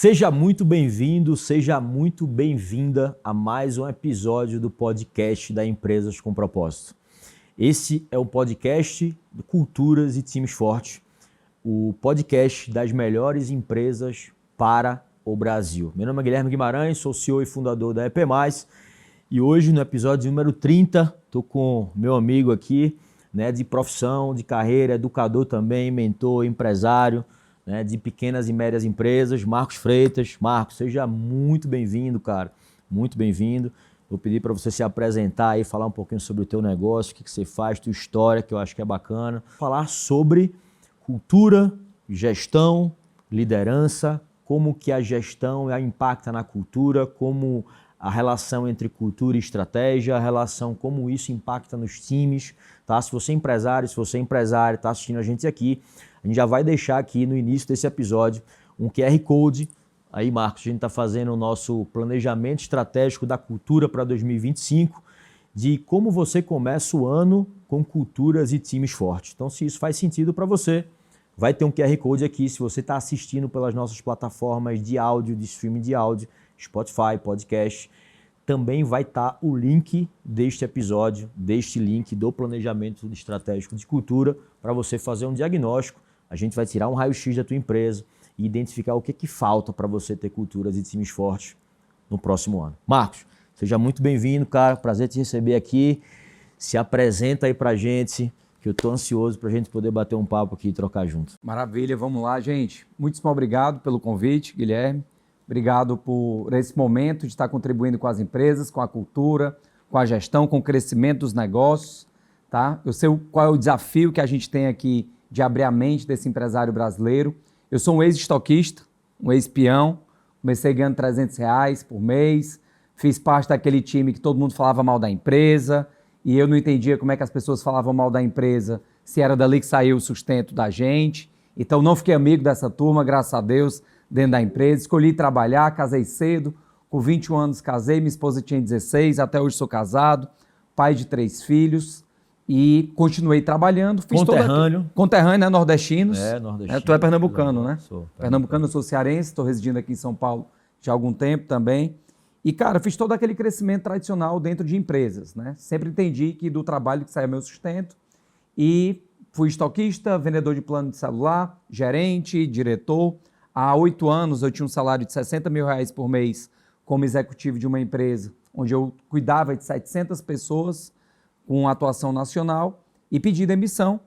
Seja muito bem-vindo, seja muito bem-vinda a mais um episódio do podcast da Empresas com Propósito. Esse é o podcast de Culturas e Times Fortes, o podcast das melhores empresas para o Brasil. Meu nome é Guilherme Guimarães, sou CEO e fundador da EP+, e hoje no episódio número 30, estou com meu amigo aqui, de profissão, de carreira, educador também, mentor, empresário, de pequenas e médias empresas, Marcos Freitas. Marcos, seja muito bem-vindo, cara, muito bem-vindo. Vou pedir para você se apresentar e falar um pouquinho sobre o teu negócio, o que você faz, tua história, que eu acho que é bacana. Falar sobre cultura, gestão, liderança, como que a gestão impacta na cultura, como a relação entre cultura e estratégia, a relação, como isso impacta nos times, tá? Se você é empresário, está assistindo a gente aqui, a gente já vai deixar aqui no início desse episódio um QR Code. Aí, Marcos, a gente está fazendo o nosso planejamento estratégico da cultura para 2025, de como você começa o ano com culturas e times fortes. Então, se isso faz sentido para você, vai ter um QR Code aqui. Se você está assistindo pelas nossas plataformas de áudio, de streaming de áudio, Spotify, podcast, também vai estar o link deste episódio, deste link do planejamento estratégico de cultura, para você fazer um diagnóstico. A gente vai tirar um raio-x da tua empresa e identificar o que falta para você ter culturas e times fortes no próximo ano. Marcos, seja muito bem-vindo, cara. Prazer te receber aqui. Se apresenta aí para a gente, que eu estou ansioso para a gente poder bater um papo aqui e trocar junto. Maravilha, vamos lá, gente. Muitíssimo obrigado pelo convite, Guilherme. Obrigado por esse momento de estar contribuindo com as empresas, com a cultura, com a gestão, com o crescimento dos negócios. Tá? Eu sei qual é o desafio que a gente tem aqui de abrir a mente desse empresário brasileiro. Eu sou um ex-estoquista, um ex-peão, comecei ganhando R$300 por mês, fiz parte daquele time que todo mundo falava mal da empresa e eu não entendia como é que as pessoas falavam mal da empresa, se era dali que saiu o sustento da gente. Então não fiquei amigo dessa turma, graças a Deus, dentro da empresa. Escolhi trabalhar, casei cedo, com 21 anos casei, minha esposa tinha 16, até hoje sou casado, pai de 3 filhos. E continuei trabalhando. Fiz conterrâneo, né? Nordestinos. Nordestino. Tu é pernambucano, né? Sou pernambucano, eu sou cearense, estou residindo aqui em São Paulo já há algum tempo também. E, cara, fiz todo aquele crescimento tradicional dentro de empresas, né? Sempre entendi que do trabalho que saia meu sustento. E fui estoquista, vendedor de plano de celular, gerente, diretor. Há 8 anos eu tinha um salário de R$60 mil por mês como executivo de uma empresa, onde eu cuidava de 700 pessoas, com atuação nacional, e pedi demissão,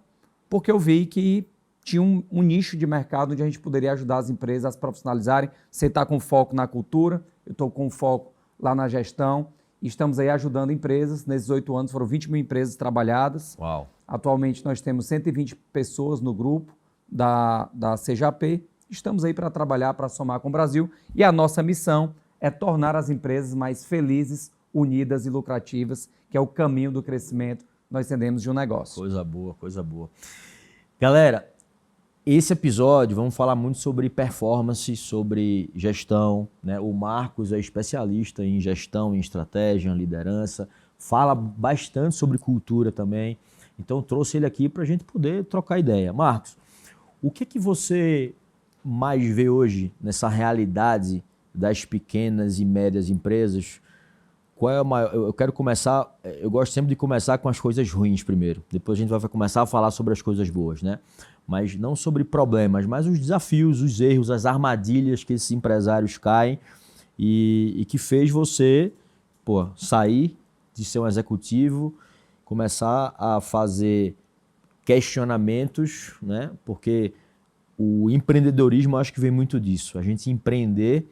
porque eu vi que tinha um nicho de mercado onde a gente poderia ajudar as empresas a se profissionalizarem. Você está com foco na cultura, eu estou com foco lá na gestão, e estamos aí ajudando empresas. Nesses 8 anos foram 20 mil empresas trabalhadas. Uau. Atualmente nós temos 120 pessoas no grupo da CJP. Estamos aí para trabalhar, para somar com o Brasil, e a nossa missão é tornar as empresas mais felizes, unidas e lucrativas, que é o caminho do crescimento que nós entendemos de um negócio. Coisa boa, coisa boa. Galera, esse episódio vamos falar muito sobre performance, sobre gestão, né? O Marcos é especialista em gestão, em estratégia, em liderança, fala bastante sobre cultura também, então trouxe ele aqui para a gente poder trocar ideia. Marcos, o que você mais vê hoje nessa realidade das pequenas e médias empresas? Qual é a maior? Eu quero começar, eu gosto sempre de começar com as coisas ruins primeiro. Depois a gente vai começar a falar sobre as coisas boas, né? Mas não sobre problemas, mas os desafios, os erros, as armadilhas que esses empresários caem e que fez você, sair de ser um executivo, começar a fazer questionamentos, né? Porque o empreendedorismo, acho que vem muito disso. A gente empreender.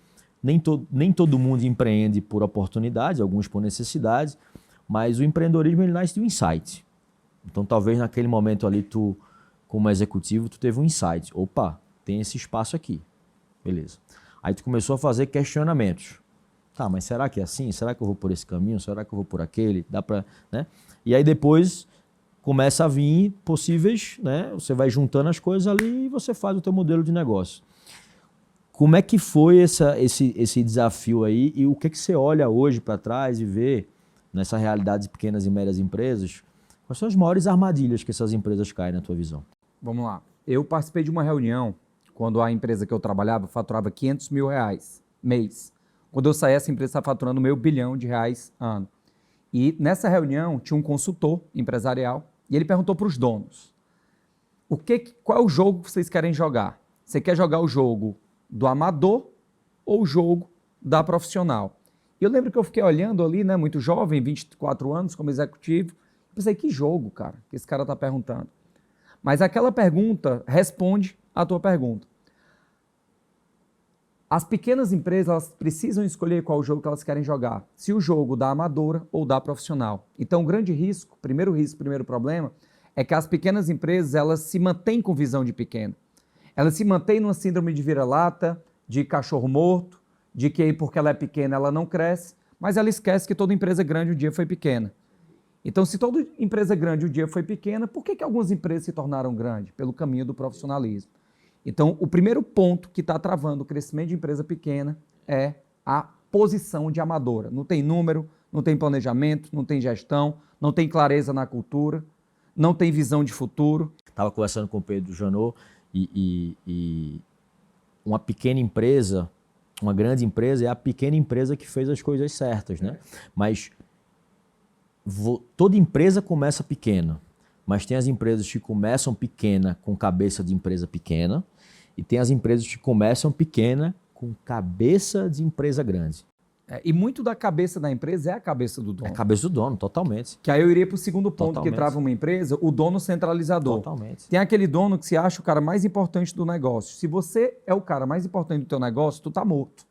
Nem todo mundo empreende por oportunidade, alguns por necessidade, mas o empreendedorismo ele nasce de um insight. Então talvez naquele momento ali tu, como executivo, tu teve um insight. Opa, tem esse espaço aqui. Beleza. Aí tu começou a fazer questionamentos. Tá, mas será que é assim? Será que eu vou por esse caminho? Será que eu vou por aquele? Dá pra, né? E aí depois começa a vir possíveis, né? Você vai juntando as coisas ali e você faz o teu modelo de negócio. Como é que foi esse desafio aí e o que você olha hoje para trás e vê nessa realidade de pequenas e médias empresas? Quais são as maiores armadilhas que essas empresas caem na tua visão? Vamos lá. Eu participei de uma reunião quando a empresa que eu trabalhava faturava R$500 mil mês. Quando eu saí, essa empresa está faturando R$1 bilhão ano. E nessa reunião tinha um consultor empresarial e ele perguntou para os donos, qual é o jogo que vocês querem jogar? Você quer jogar o jogo do amador ou o jogo da profissional? E eu lembro que eu fiquei olhando ali, né, muito jovem, 24 anos como executivo, pensei, que jogo, cara, que esse cara está perguntando? Mas aquela pergunta responde à tua pergunta. As pequenas empresas, elas precisam escolher qual jogo que elas querem jogar. Se o jogo da amadora ou da profissional. Então, o grande risco, primeiro problema, é que as pequenas empresas, elas se mantêm com visão de pequeno. Elas se mantêm numa síndrome de vira-lata, de cachorro morto, de que porque ela é pequena, ela não cresce, mas ela esquece que toda empresa grande um dia foi pequena. Então, se toda empresa grande um dia foi pequena, por que algumas empresas se tornaram grandes? Pelo caminho do profissionalismo. Então, o primeiro ponto que está travando o crescimento de empresa pequena é a posição de amadora. Não tem número, não tem planejamento, não tem gestão, não tem clareza na cultura, não tem visão de futuro. Estava conversando com o Pedro Janot e uma pequena empresa, uma grande empresa é a pequena empresa que fez as coisas certas, né? Mas toda empresa começa pequena, mas tem as empresas que começam pequena com cabeça de empresa pequena e tem as empresas que começam pequena com cabeça de empresa grande. E muito da cabeça da empresa é a cabeça do dono. É a cabeça do dono, totalmente. Que aí eu iria para o segundo ponto Totalmente. que trava uma empresa, o dono centralizador. Totalmente. Tem aquele dono que se acha o cara mais importante do negócio. Se você é o cara mais importante do teu negócio, tu tá morto.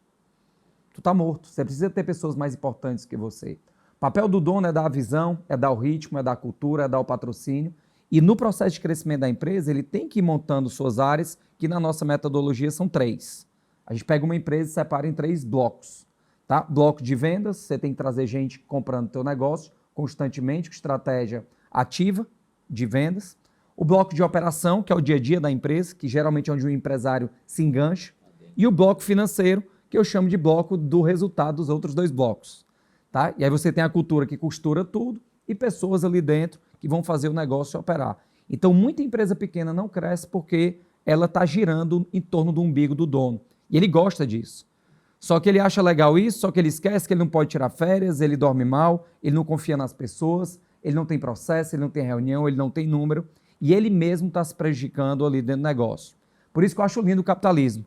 Tu tá morto. Você precisa ter pessoas mais importantes que você. O papel do dono é dar a visão, é dar o ritmo, é dar a cultura, é dar o patrocínio. E no processo de crescimento da empresa, ele tem que ir montando suas áreas, que na nossa metodologia são 3. A gente pega uma empresa e separa em 3 blocos. Tá? Bloco de vendas, você tem que trazer gente comprando teu negócio constantemente, com estratégia ativa de vendas. O bloco de operação, que é o dia a dia da empresa, que geralmente é onde o empresário se engancha. E o bloco financeiro, que eu chamo de bloco do resultado dos outros 2 blocos. Tá? E aí você tem a cultura que costura tudo e pessoas ali dentro que vão fazer o negócio operar. Então, muita empresa pequena não cresce porque ela está girando em torno do umbigo do dono. E ele gosta disso. Só que ele acha legal isso, só que ele esquece que ele não pode tirar férias, ele dorme mal, ele não confia nas pessoas, ele não tem processo, ele não tem reunião, ele não tem número, e ele mesmo está se prejudicando ali dentro do negócio. Por isso que eu acho lindo o capitalismo.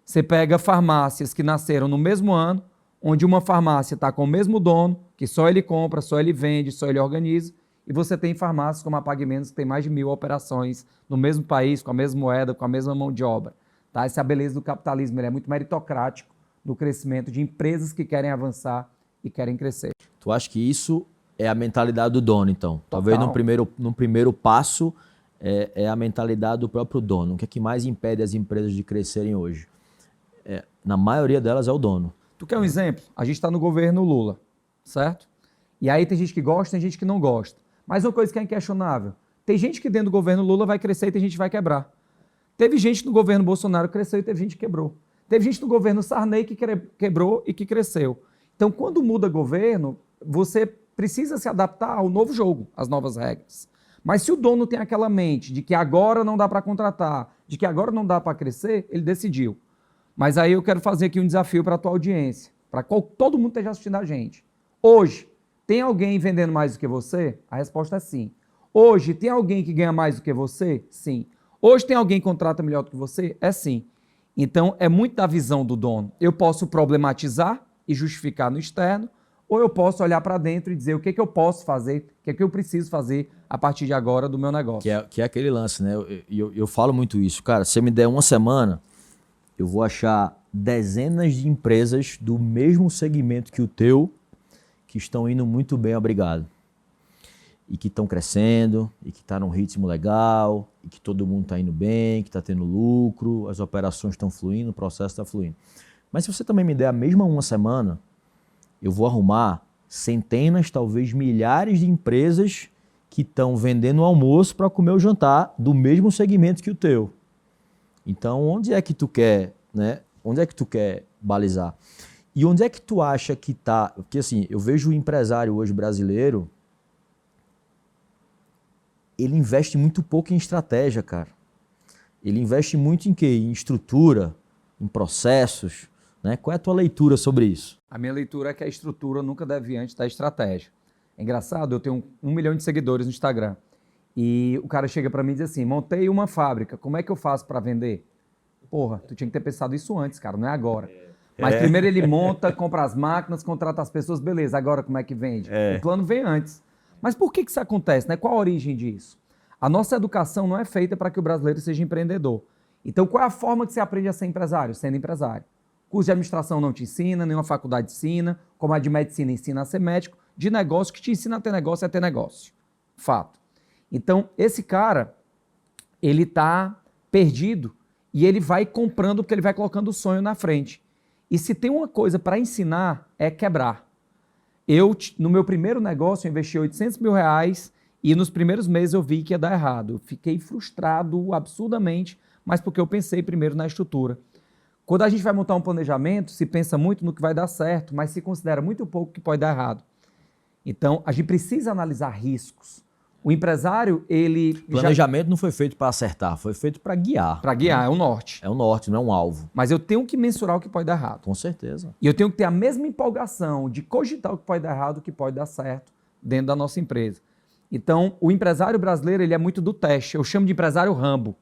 Você pega farmácias que nasceram no mesmo ano, onde uma farmácia está com o mesmo dono, que só ele compra, só ele vende, só ele organiza, e você tem farmácias como a Pague Menos, que tem mais de 1000 operações no mesmo país, com a mesma moeda, com a mesma mão de obra. Tá? Essa é a beleza do capitalismo, ele é muito meritocrático no crescimento de empresas que querem avançar e querem crescer. Tu acha que isso é a mentalidade do dono, então? Total. Talvez num primeiro passo é a mentalidade do próprio dono. O que é que mais impede as empresas de crescerem hoje? Na maioria delas é o dono. Tu quer um exemplo? A gente está no governo Lula, certo? E aí tem gente que gosta, tem gente que não gosta. Mas uma coisa que é inquestionável, tem gente que dentro do governo Lula vai crescer e tem gente que vai quebrar. Teve gente no governo Bolsonaro que cresceu e teve gente que quebrou. Teve gente no governo Sarney que quebrou e que cresceu. Então, quando muda governo, você precisa se adaptar ao novo jogo, às novas regras. Mas se o dono tem aquela mente de que agora não dá para contratar, de que agora não dá para crescer, ele decidiu. Mas aí eu quero fazer aqui um desafio para a tua audiência, para todo mundo que esteja assistindo a gente. Hoje, tem alguém vendendo mais do que você? A resposta é sim. Hoje, tem alguém que ganha mais do que você? Sim. Hoje, tem alguém que contrata melhor do que você? É sim. Então, é muito da visão do dono. Eu posso problematizar e justificar no externo, ou eu posso olhar para dentro e dizer o que eu posso fazer, o que eu preciso fazer a partir de agora do meu negócio. Que é aquele lance, né? Eu falo muito isso. Cara, se você me der uma semana, eu vou achar dezenas de empresas do mesmo segmento que o teu, que estão indo muito bem, obrigado. E que estão crescendo, e que está num ritmo legal, e que todo mundo está indo bem, que está tendo lucro, as operações estão fluindo, o processo está fluindo. Mas se você também me der a mesma uma semana, eu vou arrumar centenas, talvez milhares de empresas que estão vendendo almoço para comer o jantar do mesmo segmento que o teu. Então, onde é que tu quer, né? Onde é que tu quer balizar? E onde é que tu acha que está... Porque assim, eu vejo o empresário hoje brasileiro, ele investe muito pouco em estratégia, cara. ele investe muito em quê? Em estrutura, em processos, né? Qual é a tua leitura sobre isso? A minha leitura é que a estrutura nunca deve ir antes da estratégia. É engraçado, eu tenho 1 milhão de seguidores no Instagram. E o cara chega para mim e diz assim, montei uma fábrica, como é que eu faço para vender? Porra, tu tinha que ter pensado isso antes, cara, não é agora. Mas primeiro ele monta, compra as máquinas, contrata as pessoas, beleza, agora como é que vende? O plano vem antes. Mas por que isso acontece, né? Qual a origem disso? A nossa educação não é feita para que o brasileiro seja empreendedor. Então qual é a forma que você aprende a ser empresário? Sendo empresário. Curso de administração não te ensina, nenhuma faculdade ensina, como a de medicina ensina a ser médico, de negócio que te ensina a ter negócio é ter negócio. Fato. Então, esse cara, ele está perdido e ele vai comprando porque ele vai colocando o sonho na frente. E se tem uma coisa para ensinar, é quebrar. No meu primeiro negócio, eu investi R$800 mil e nos primeiros meses eu vi que ia dar errado. Eu fiquei frustrado absurdamente, mas porque eu pensei primeiro na estrutura. Quando a gente vai montar um planejamento, se pensa muito no que vai dar certo, mas se considera muito pouco que pode dar errado. Então, a gente precisa analisar riscos. O empresário, ele... Planejamento não foi feito para acertar, foi feito para guiar. Para guiar, é o norte. É o norte, não é um alvo. Mas eu tenho que mensurar o que pode dar errado. Com certeza. E eu tenho que ter a mesma empolgação de cogitar o que pode dar errado, o que pode dar certo dentro da nossa empresa. Então, o empresário brasileiro, ele é muito do teste. Eu chamo de empresário Rambo.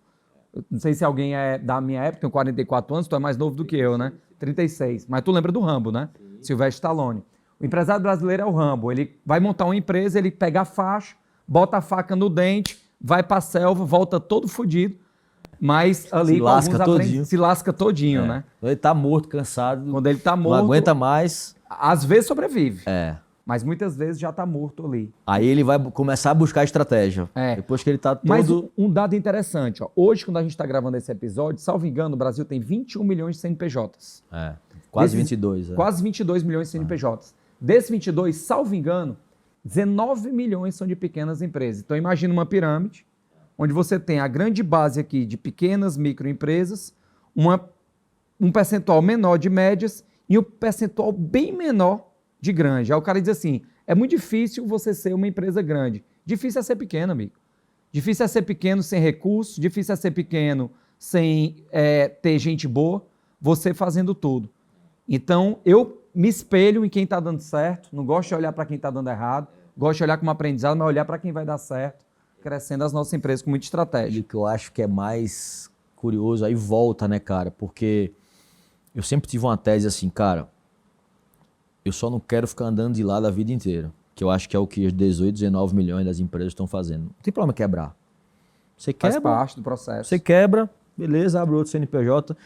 Eu não sei se alguém é da minha época, tenho 44 anos, tu é mais novo do que eu, né? 36. Mas tu lembra do Rambo, né? Sylvester Stallone. O empresário brasileiro é o Rambo. Ele vai montar uma empresa, ele pega a faixa, bota a faca no dente, vai pra selva, volta todo fodido, mas ali se lasca todinho, né? Quando ele tá morto, cansado, quando ele tá morto, não aguenta mais. Às vezes sobrevive, mas muitas vezes já tá morto ali. Aí ele vai começar a buscar estratégia, depois que ele tá todo... Mas um dado interessante, ó. Hoje, quando a gente tá gravando esse episódio, salvo engano, o Brasil tem 21 milhões de CNPJs. Quase 22. Quase 22 milhões de CNPJs. Desses 22, salvo engano, 19 milhões são de pequenas empresas. Então, imagina uma pirâmide, onde você tem a grande base aqui de pequenas microempresas, um percentual menor de médias e um percentual bem menor de grande. Aí o cara diz assim, é muito difícil você ser uma empresa grande. Difícil é ser pequeno, amigo. Difícil é ser pequeno sem recursos, difícil é ser pequeno sem ter gente boa, você fazendo tudo. Então, eu me espelho em quem está dando certo, não gosto de olhar para quem está dando errado, gosto de olhar como aprendizado, mas olhar para quem vai dar certo, crescendo as nossas empresas com muita estratégia. E o que eu acho que é mais curioso, aí volta, né, cara? Porque eu sempre tive uma tese assim, cara, eu só não quero ficar andando de lado a vida inteira, que eu acho que é o que os 18, 19 milhões das empresas estão fazendo. Não tem problema quebrar. Você quebra, faz parte do processo. Você quebra, beleza, abre outro CNPJ.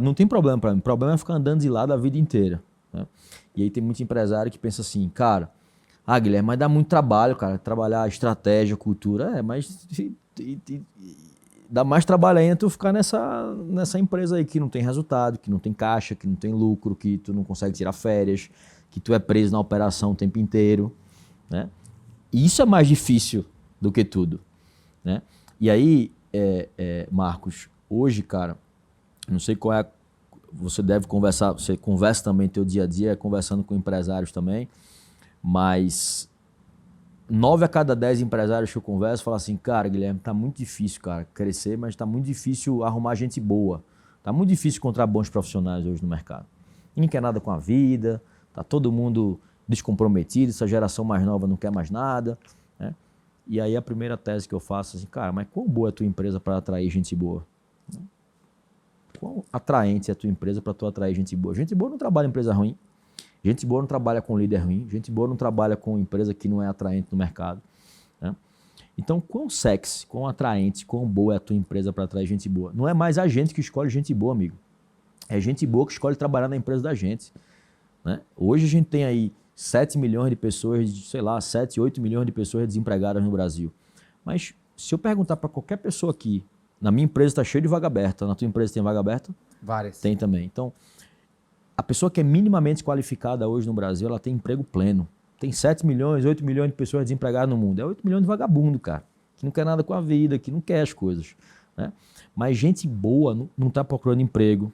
Não tem problema para mim. O problema é ficar andando de lado a vida inteira, né? E aí tem muito empresário que pensa assim, cara, Guilherme, mas dá muito trabalho, cara, trabalhar estratégia, cultura, mas dá mais trabalho ainda tu ficar nessa empresa aí que não tem resultado, que não tem caixa, que não tem lucro, que tu não consegue tirar férias, que tu é preso na operação o tempo inteiro, né? E isso é mais difícil do que tudo, né? E aí, Marcos, hoje, cara, não sei qual é, você deve conversar, você conversa também teu dia a dia, conversando com empresários também, mas 9 a cada 10 empresários que eu converso falam assim, cara, Guilherme, tá muito difícil, cara, crescer, mas tá muito difícil arrumar gente boa, tá muito difícil encontrar bons profissionais hoje no mercado. Ninguém quer nada com a vida, tá todo mundo descomprometido, essa geração mais nova não quer mais nada, né? E aí a primeira tese que eu faço é assim, cara, mas quão boa é a tua empresa para atrair gente boa? Quão atraente é a tua empresa para tu atrair gente boa? Gente boa não trabalha em empresa ruim. Gente boa não trabalha com líder ruim. Gente boa não trabalha com empresa que não é atraente no mercado, né? Então, quão sexy, quão atraente, quão boa é a tua empresa para atrair gente boa? Não é mais a gente que escolhe gente boa, amigo. É gente boa que escolhe trabalhar na empresa da gente, né? Hoje a gente tem aí 7 milhões de pessoas, sei lá, 7, 8 milhões de pessoas desempregadas no Brasil. Mas se eu perguntar para qualquer pessoa aqui, na minha empresa está cheio de vaga aberta, na tua empresa tem vaga aberta? Várias. Tem também. Então, a pessoa que é minimamente qualificada hoje no Brasil, ela tem emprego pleno. Tem 7 milhões, 8 milhões de pessoas desempregadas no mundo. É 8 milhões de vagabundo, cara, que não quer nada com a vida, que não quer as coisas, né? Mas gente boa não está procurando emprego,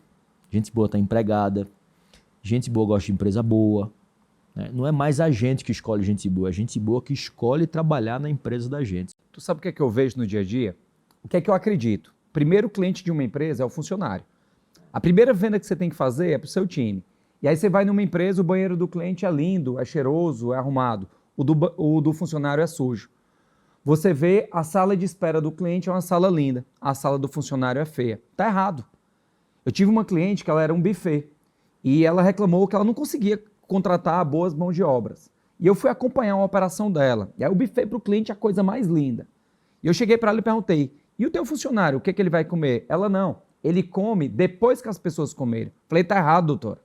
gente boa está empregada, gente boa gosta de empresa boa, né? Não é mais a gente que escolhe gente boa, é gente boa que escolhe trabalhar na empresa da gente. Tu sabe o que é que eu vejo no dia a dia? O que é que eu acredito? primeiro cliente de uma empresa é o funcionário. A primeira venda que você tem que fazer é para o seu time. E aí você vai numa empresa, o banheiro do cliente é lindo, é cheiroso, é arrumado. O do funcionário é sujo. Você vê a sala de espera do cliente é uma sala linda, a sala do funcionário é feia. Está errado. Eu tive uma cliente que ela era um buffet e ela reclamou que ela não conseguia contratar boas mãos de obras. E eu fui acompanhar uma operação dela. E aí o buffet para o cliente é a coisa mais linda. E eu cheguei para ela e perguntei, e o teu funcionário, o que ele vai comer? Ela não, ele come depois que as pessoas comerem. Falei, tá errado, doutor.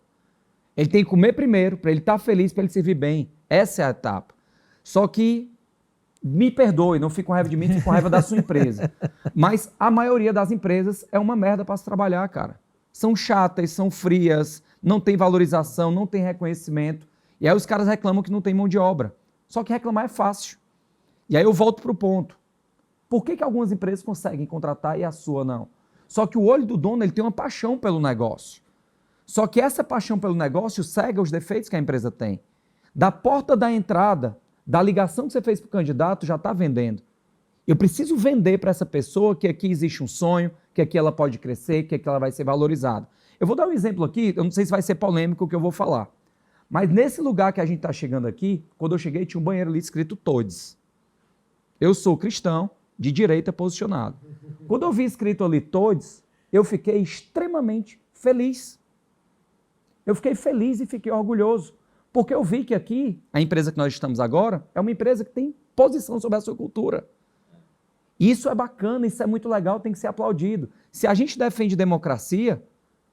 Ele tem que comer primeiro, para ele estar feliz, para ele servir bem. Essa é a etapa. Só que, me perdoe, não fique com raiva de mim, fique com raiva da sua empresa. Mas a maioria das empresas é uma merda para se trabalhar, cara. São chatas, são frias, não tem valorização, não tem reconhecimento. E aí os caras reclamam que não tem mão de obra. Só que reclamar é fácil. E aí eu volto para o ponto. Por que algumas empresas conseguem contratar e a sua não? Só que o olho do dono ele tem uma paixão pelo negócio. Só que essa paixão pelo negócio cega os defeitos que a empresa tem. Da porta da entrada, da ligação que você fez para o candidato, já está vendendo. Eu preciso vender para essa pessoa que aqui existe um sonho, que aqui ela pode crescer, que aqui ela vai ser valorizada. Eu vou dar um exemplo aqui, eu não sei se vai ser polêmico o que eu vou falar. Mas nesse lugar que a gente está chegando aqui, quando eu cheguei tinha um banheiro ali escrito Todes. Eu sou cristão, de direita posicionado. Quando eu vi escrito ali Todes, eu fiquei extremamente feliz. Eu fiquei feliz e fiquei orgulhoso, porque eu vi que aqui, a empresa que nós estamos agora, é uma empresa que tem posição sobre a sua cultura. Isso é bacana, isso é muito legal, tem que ser aplaudido. Se a gente defende democracia,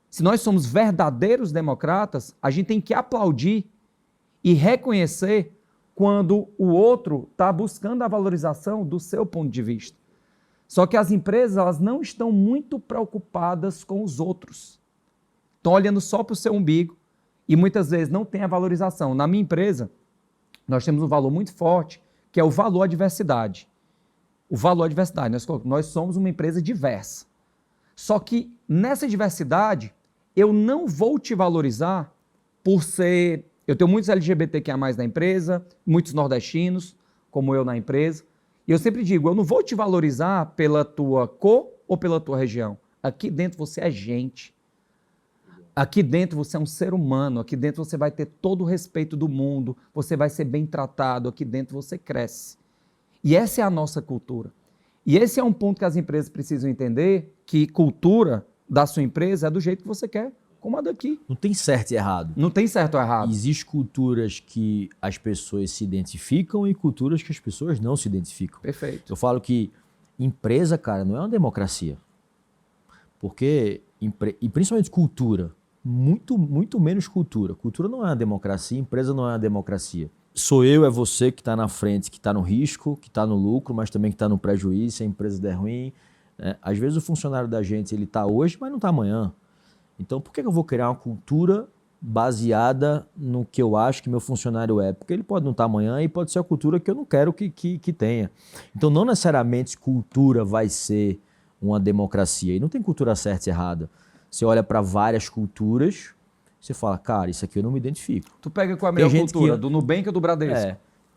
se nós somos verdadeiros democratas, a gente tem que aplaudir e reconhecer quando o outro está buscando a valorização do seu ponto de vista. Só que as empresas elas não estão muito preocupadas com os outros. Estão olhando só para o seu umbigo e muitas vezes não tem a valorização. Na minha empresa, nós temos um valor muito forte, que é o valor à diversidade. O valor à diversidade. Nós somos uma empresa diversa. Só que nessa diversidade, eu não vou te valorizar por ser... Eu tenho muitos LGBTQIA+ na empresa, muitos nordestinos, como eu na empresa. E eu sempre digo, eu não vou te valorizar pela tua cor ou pela tua região. Aqui dentro você é gente. Aqui dentro você é um ser humano. Aqui dentro você vai ter todo o respeito do mundo. Você vai ser bem tratado. Aqui dentro você cresce. E essa é a nossa cultura. E esse é um ponto que as empresas precisam entender, que cultura da sua empresa é do jeito que você quer, como a daqui. Não tem certo e errado. Não tem certo ou errado. Existem culturas que as pessoas se identificam e culturas que as pessoas não se identificam. Perfeito. Eu falo que empresa, cara, não é uma democracia. Porque, e principalmente cultura, muito menos cultura. Cultura não é uma democracia, empresa não é uma democracia. Sou eu, é você que está na frente, que está no risco, que está no lucro, mas também que está no prejuízo, se a empresa der ruim. Né? Às vezes o funcionário da gente, ele está hoje, mas não está amanhã. Então, por que eu vou criar uma cultura baseada no que eu acho que meu funcionário é? Porque ele pode não estar amanhã e pode ser a cultura que eu não quero que tenha. Então, não necessariamente cultura vai ser uma democracia. E não tem cultura certa e errada. Você olha para várias culturas, você fala, cara, isso aqui eu não me identifico. Tu pega com a melhor cultura, do Nubank ou do Bradesco?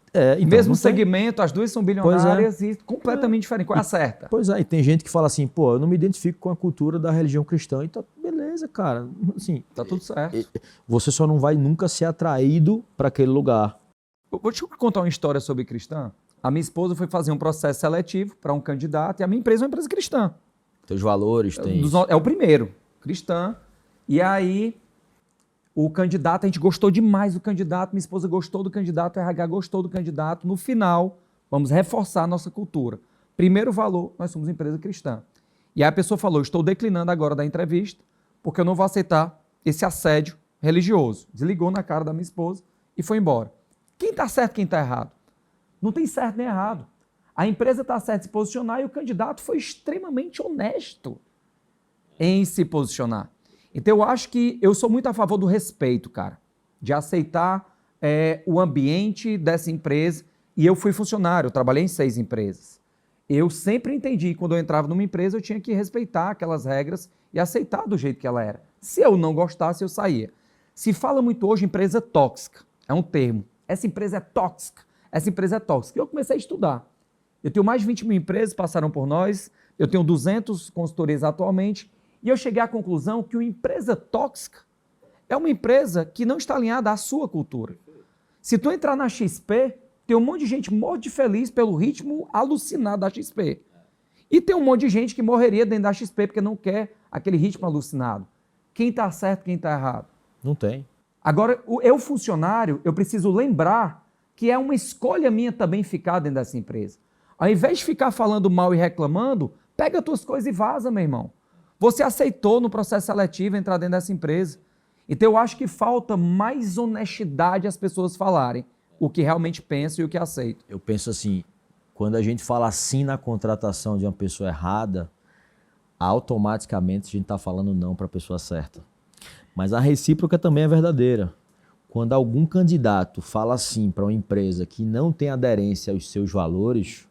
Então, mesmo segmento, as duas são bilionárias e completamente diferentes. Qual é a certa? Pois é, e tem gente que fala assim, pô, eu não me identifico com a cultura da religião cristã. Então, beleza, cara. Assim, tá tudo certo. Você só não vai nunca ser atraído para aquele lugar. Vou te contar uma história sobre cristã. A minha esposa foi fazer um processo seletivo para um candidato e a minha empresa é uma empresa cristã. Teus valores, tem... É o primeiro, cristã. E aí... O candidato, a gente gostou demais do candidato, minha esposa gostou do candidato, a RH gostou do candidato. No final, vamos reforçar a nossa cultura. Primeiro valor, nós somos empresa cristã. E aí a pessoa falou, estou declinando agora da entrevista, porque eu não vou aceitar esse assédio religioso. Desligou na cara da minha esposa e foi embora. Quem está certo, quem está errado? Não tem certo nem errado. A empresa está certa em se posicionar e o candidato foi extremamente honesto em se posicionar. Então, eu acho que eu sou muito a favor do respeito, cara, de aceitar o ambiente dessa empresa. E eu fui funcionário, eu trabalhei em 6 empresas. Eu sempre entendi, quando eu entrava numa empresa, eu tinha que respeitar aquelas regras e aceitar do jeito que ela era. Se eu não gostasse, eu saía. Se fala muito hoje empresa tóxica, é um termo. Essa empresa é tóxica, essa empresa é tóxica. E eu comecei a estudar. Eu tenho mais de 20 mil empresas, passaram por nós, Eu tenho 200 consultorias atualmente e eu cheguei à conclusão que uma empresa tóxica é uma empresa que não está alinhada à sua cultura. Se tu entrar na XP, tem um monte de gente morre de feliz pelo ritmo alucinado da XP. E tem um monte de gente que morreria dentro da XP porque não quer aquele ritmo alucinado. Quem está certo, quem está errado? Não tem. Agora, eu funcionário, eu preciso lembrar que é uma escolha minha também ficar dentro dessa empresa. Ao invés de ficar falando mal e reclamando, pega as tuas coisas e vaza, meu irmão. Você aceitou no processo seletivo entrar dentro dessa empresa. Então eu acho que falta mais honestidade às pessoas falarem o que realmente pensam e o que aceitam. Eu penso assim, quando a gente fala sim na contratação de uma pessoa errada, automaticamente a gente está falando não para a pessoa certa. Mas a recíproca também é verdadeira. Quando algum candidato fala sim para uma empresa que não tem aderência aos seus valores,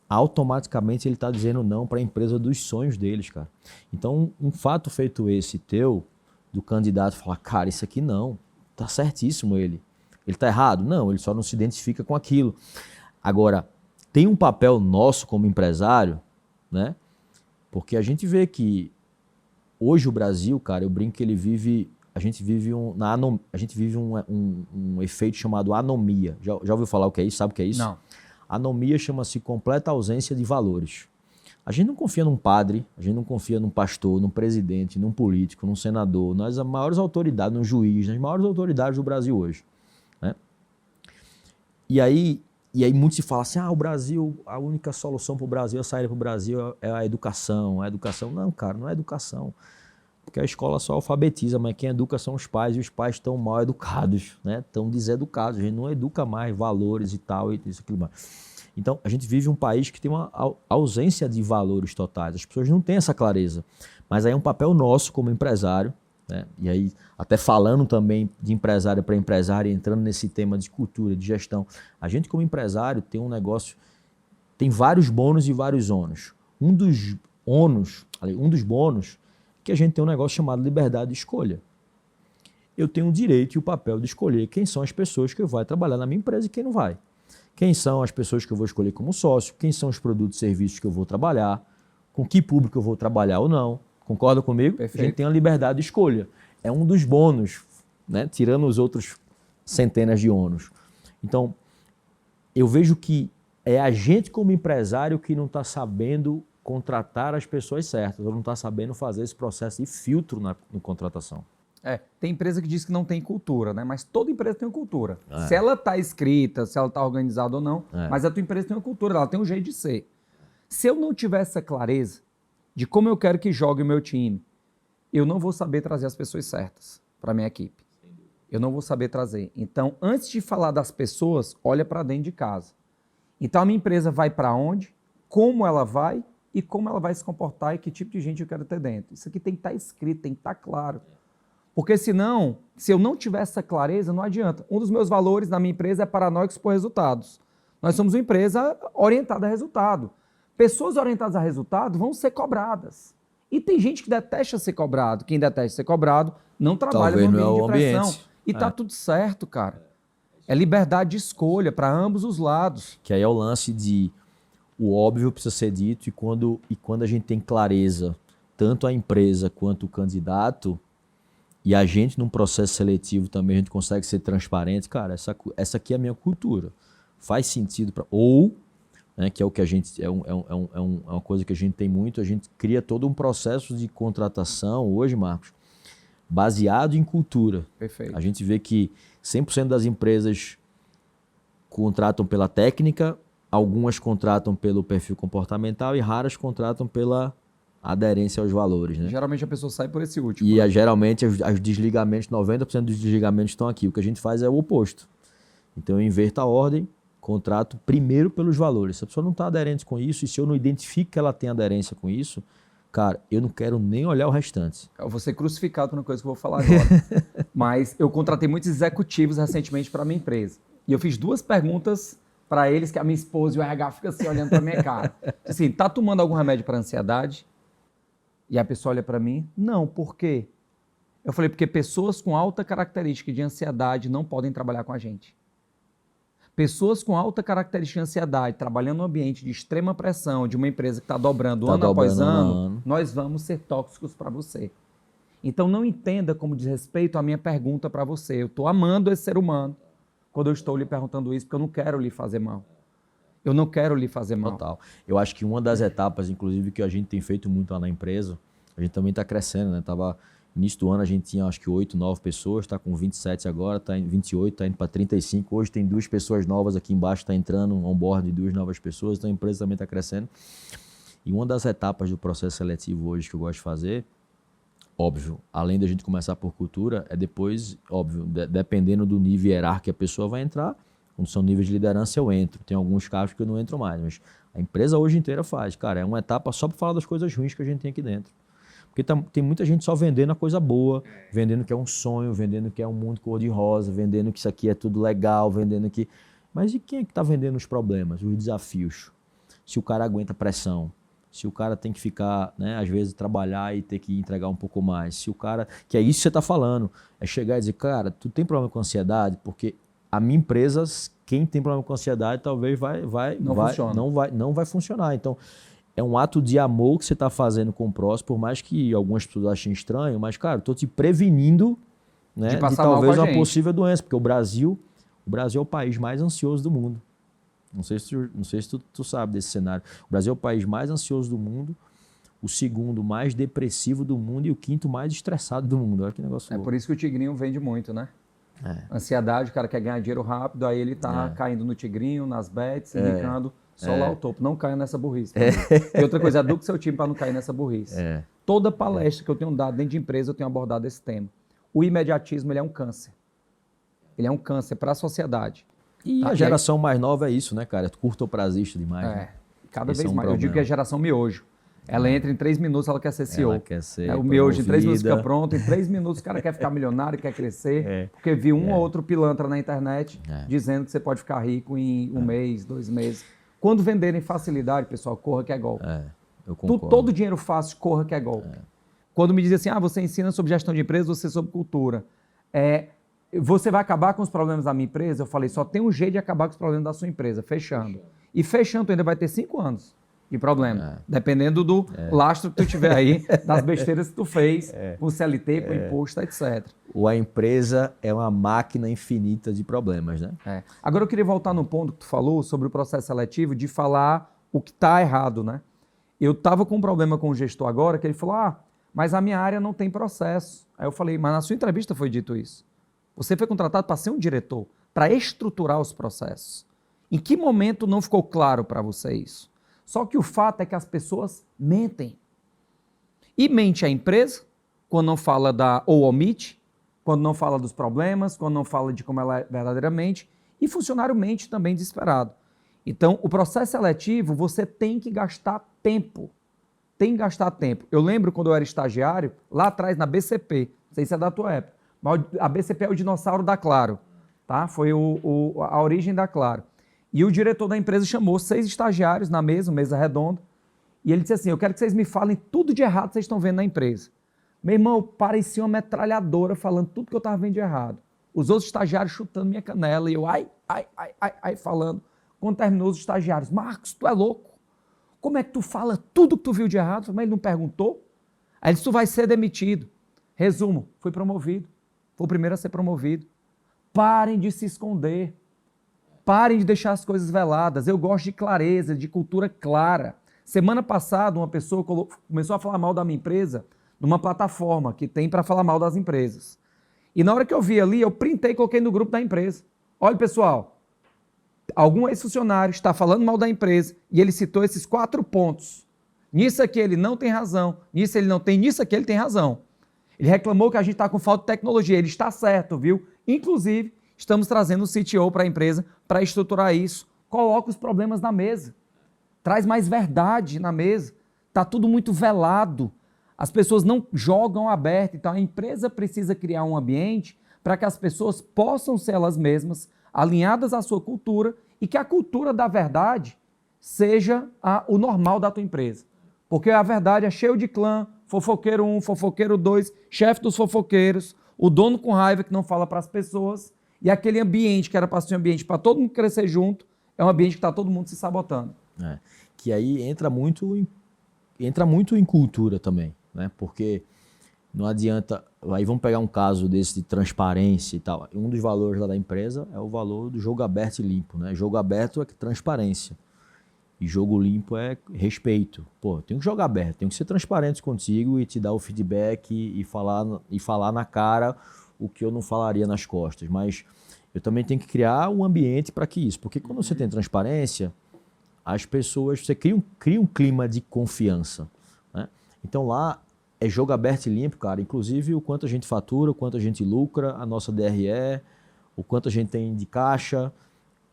automaticamente ele está dizendo não para a empresa dos sonhos deles, cara. Então, um fato feito esse teu, do candidato falar, cara, isso aqui não, tá certíssimo ele. Ele tá errado? Não, ele só não se identifica com aquilo. Agora, tem um papel nosso como empresário, né? Porque a gente vê que hoje o Brasil, cara, eu brinco que ele vive, a gente vive um efeito chamado anomia. Já ouviu falar o que é isso? Sabe o que é isso? Não. Anomia chama-se completa ausência de valores. A gente não confia num padre, a gente não confia num pastor, num presidente, num político, num senador, nas maiores autoridades, num juiz, nas maiores autoridades do Brasil hoje, né? E aí muito se fala assim, o Brasil, a única solução para o Brasil, a saída para o Brasil é a educação. A educação, não, cara, não é educação. Porque a escola só alfabetiza, mas quem educa são os pais, e os pais estão mal educados, né? Estão deseducados, a gente não educa mais valores e tal, e isso, aquilo mais. Então, a gente vive um país que tem uma ausência de valores totais, as pessoas não têm essa clareza. Mas aí é um papel nosso como empresário, né? E aí, até falando também de empresário para empresário, entrando nesse tema de cultura, de gestão, a gente como empresário tem um negócio, tem vários bônus e vários ônus. Um dos bônus, que a gente tem um negócio chamado liberdade de escolha. Eu tenho o direito e o papel de escolher quem são as pessoas que eu vou trabalhar na minha empresa e quem não vai. Quem são as pessoas que eu vou escolher como sócio, quem são os produtos e serviços que eu vou trabalhar, com que público eu vou trabalhar ou não. Concorda comigo? Perfeito. A gente tem a liberdade de escolha. É um dos bônus, né? Tirando os outros centenas de ônus. Então, eu vejo que é a gente como empresário que não está sabendo contratar as pessoas certas, ou não está sabendo fazer esse processo de filtro na contratação. Tem empresa que diz que não tem cultura, né? Mas toda empresa tem uma cultura. Se ela está escrita, se ela está organizada ou não, mas a tua empresa tem uma cultura, ela tem um jeito de ser. Se eu não tiver essa clareza de como eu quero que jogue o meu time, eu não vou saber trazer as pessoas certas para a minha equipe. Eu não vou saber trazer. Então, antes de falar das pessoas, olha para dentro de casa. Então, a minha empresa vai para onde, como ela vai e como ela vai se comportar e que tipo de gente eu quero ter dentro. Isso aqui tem que estar escrito, tem que estar claro. Porque senão, se eu não tiver essa clareza, não adianta. Um dos meus valores na minha empresa é paranoicos por resultados. Nós somos uma empresa orientada a resultado. Pessoas orientadas a resultado vão ser cobradas. E tem gente que detesta ser cobrado. Quem detesta ser cobrado não trabalha no ambiente de pressão. E tá tudo certo, cara. É liberdade de escolha para ambos os lados. Que aí é o lance de o óbvio precisa ser dito e quando a gente tem clareza, tanto a empresa quanto o candidato, e a gente num processo seletivo também a gente consegue ser transparente, cara, essa aqui é a minha cultura. Faz sentido para... Ou, né, que é o que a gente... É uma coisa que a gente tem muito, a gente cria todo um processo de contratação hoje, Marcos, baseado em cultura. Perfeito. A gente vê que 100% das empresas contratam pela técnica, algumas contratam pelo perfil comportamental e raras contratam pela aderência aos valores, né? Geralmente a pessoa sai por esse último. E geralmente os desligamentos, 90% dos desligamentos estão aqui. O que a gente faz é o oposto. Então eu inverto a ordem, contrato primeiro pelos valores. Se a pessoa não está aderente com isso, e se eu não identifico que ela tem aderência com isso, cara, eu não quero nem olhar o restante. Eu vou ser crucificado por uma coisa que eu vou falar agora. Mas eu contratei muitos executivos recentemente para a minha empresa. E eu fiz 2 perguntas para eles que a minha esposa e o RH ficam assim olhando para minha cara. Assim, tá tomando algum remédio para ansiedade? E a pessoa olha para mim, não, por quê? Eu falei, porque pessoas com alta característica de ansiedade não podem trabalhar com a gente. Pessoas com alta característica de ansiedade, trabalhando num ambiente de extrema pressão, de uma empresa que está dobrando ano após ano, nós vamos ser tóxicos para você. Então não entenda como desrespeito a minha pergunta para você. Eu estou amando esse ser humano quando eu estou lhe perguntando isso, porque eu não quero lhe fazer mal. Eu não quero lhe fazer mal. Total. Eu acho que uma das etapas, inclusive, que a gente tem feito muito lá na empresa, a gente também está crescendo, né? Início do ano a gente tinha acho que 8, 9 pessoas, está com 27 agora, está em 28, está indo para 35. Hoje tem 2 pessoas novas aqui embaixo, está entrando um onboard de 2 novas pessoas, então a empresa também está crescendo. E uma das etapas do processo seletivo hoje que eu gosto de fazer, óbvio, além da gente começar por cultura, é depois, óbvio, dependendo do nível hierárquico que a pessoa vai entrar, quando são níveis de liderança eu entro. Tem alguns cargos que eu não entro mais, mas a empresa hoje inteira faz. Cara, é uma etapa só para falar das coisas ruins que a gente tem aqui dentro. Porque tem muita gente só vendendo a coisa boa, vendendo que é um sonho, vendendo que é um mundo cor-de-rosa, vendendo que isso aqui é tudo legal, vendendo que... Mas e quem é que está vendendo os problemas, os desafios? Se o cara aguenta pressão, se o cara tem que ficar, né, às vezes, trabalhar e ter que entregar um pouco mais, se o cara... Que é isso que você está falando, é chegar e dizer, cara, tu tem problema com ansiedade? Porque a minha empresa, quem tem problema com ansiedade, talvez não vai funcionar. Então... É um ato de amor que você está fazendo com o próximo, por mais que algumas pessoas achem estranho, mas, cara, estou te prevenindo, né, de talvez uma possível doença, porque o Brasil é o país mais ansioso do mundo. Não sei se tu sabe desse cenário. O Brasil é o país mais ansioso do mundo, o segundo mais depressivo do mundo e o quinto mais estressado do mundo. Olha que negócio louco. Por isso que o tigrinho vende muito, né? Ansiedade, o cara quer ganhar dinheiro rápido, aí ele tá caindo no tigrinho, nas bets, brincando... Só lá o topo. Não caia nessa burrice. E outra coisa, eduque seu time para não cair nessa burrice. Toda palestra que eu tenho dado dentro de empresa, eu tenho abordado esse tema. O imediatismo, ele é um câncer. Ele é um câncer para a sociedade. E a geração mais nova é isso, né, cara? É curto ou prazista demais. Né? Cada vez mais. Eu digo que é a geração miojo. Ela entra em 3 minutos, ela quer ser CEO. Ela quer ser o miojo em 3 minutos fica pronto, em 3 minutos o cara quer ficar milionário, quer crescer, porque viu um ou outro pilantra na internet dizendo que você pode ficar rico em 1 mês, 2 meses. Quando venderem facilidade, pessoal, corra que é golpe. Eu concordo. Todo dinheiro fácil, corra que é golpe. Quando me dizem assim, você ensina sobre gestão de empresa, você sobre cultura. Você vai acabar com os problemas da minha empresa? Eu falei, só tem um jeito de acabar com os problemas da sua empresa, fechando. E fechando, tu ainda vai ter 5 anos de problema. Dependendo do lastro que tu tiver aí, das besteiras que tu fez, com CLT, com imposto, etc. A empresa é uma máquina infinita de problemas, né? Agora eu queria voltar no ponto que tu falou sobre o processo seletivo, de falar o que está errado, né? Eu estava com um problema com o gestor agora, que ele falou, mas a minha área não tem processo. Aí eu falei, mas na sua entrevista foi dito isso. Você foi contratado para ser um diretor, para estruturar os processos. Em que momento não ficou claro para você isso? Só que o fato é que as pessoas mentem. E mente a empresa, quando não fala ou omite, quando não fala dos problemas, quando não fala de como ela é verdadeiramente, e funcionário mente também desesperado. Então, o processo seletivo, você tem que gastar tempo. Tem que gastar tempo. Eu lembro quando eu era estagiário, lá atrás na BCP, não sei se é da tua época, mas a BCP é o dinossauro da Claro, tá? Foi a origem da Claro. E o diretor da empresa chamou 6 estagiários na mesa redonda, e ele disse assim, eu quero que vocês me falem tudo de errado que vocês estão vendo na empresa. Meu irmão, parecia uma metralhadora falando tudo que eu estava vendo de errado. Os outros estagiários chutando minha canela, e eu falando. Quando terminou os estagiários, Marcos, tu é louco? Como é que tu fala tudo que tu viu de errado? Mas ele não perguntou? Aí ele disse, tu vai ser demitido. Resumo, fui promovido. Fui o primeiro a ser promovido. Parem de se esconder. Parem de deixar as coisas veladas. Eu gosto de clareza, de cultura clara. Semana passada, uma pessoa começou a falar mal da minha empresa numa plataforma que tem para falar mal das empresas. E na hora que eu vi ali, eu printei e coloquei no grupo da empresa. Olha, pessoal, algum ex-funcionário está falando mal da empresa e ele citou esses 4 pontos. Nisso aqui ele não tem razão, nisso ele não tem, nisso aqui ele tem razão. Ele reclamou que a gente está com falta de tecnologia. Ele está certo, viu? Inclusive, estamos trazendo o CTO para a empresa para estruturar isso. Coloca os problemas na mesa. Traz mais verdade na mesa. Está tudo muito velado. As pessoas não jogam aberto. Então, a empresa precisa criar um ambiente para que as pessoas possam ser elas mesmas, alinhadas à sua cultura, e que a cultura da verdade seja o normal da tua empresa. Porque a verdade é cheio de clã, fofoqueiro 1, fofoqueiro 2, chefe dos fofoqueiros, o dono com raiva que não fala para as pessoas, E aquele ambiente que era para ser um ambiente para todo mundo crescer junto, é um ambiente que está todo mundo se sabotando. Que aí entra muito em cultura também, né? Porque não adianta... Aí vamos pegar um caso desse de transparência e tal. Um dos valores lá da empresa é o valor do jogo aberto e limpo, né? Jogo aberto é transparência. E jogo limpo é respeito. Pô, tenho que jogar aberto, tenho que ser transparente contigo e te dar o feedback e falar na cara o que eu não falaria nas costas. Mas eu também tenho que criar um ambiente para que isso. Porque quando você tem transparência, as pessoas... Você cria um clima de confiança, né? Então lá é jogo aberto e limpo, cara. Inclusive o quanto a gente fatura, o quanto a gente lucra, a nossa DRE, o quanto a gente tem de caixa.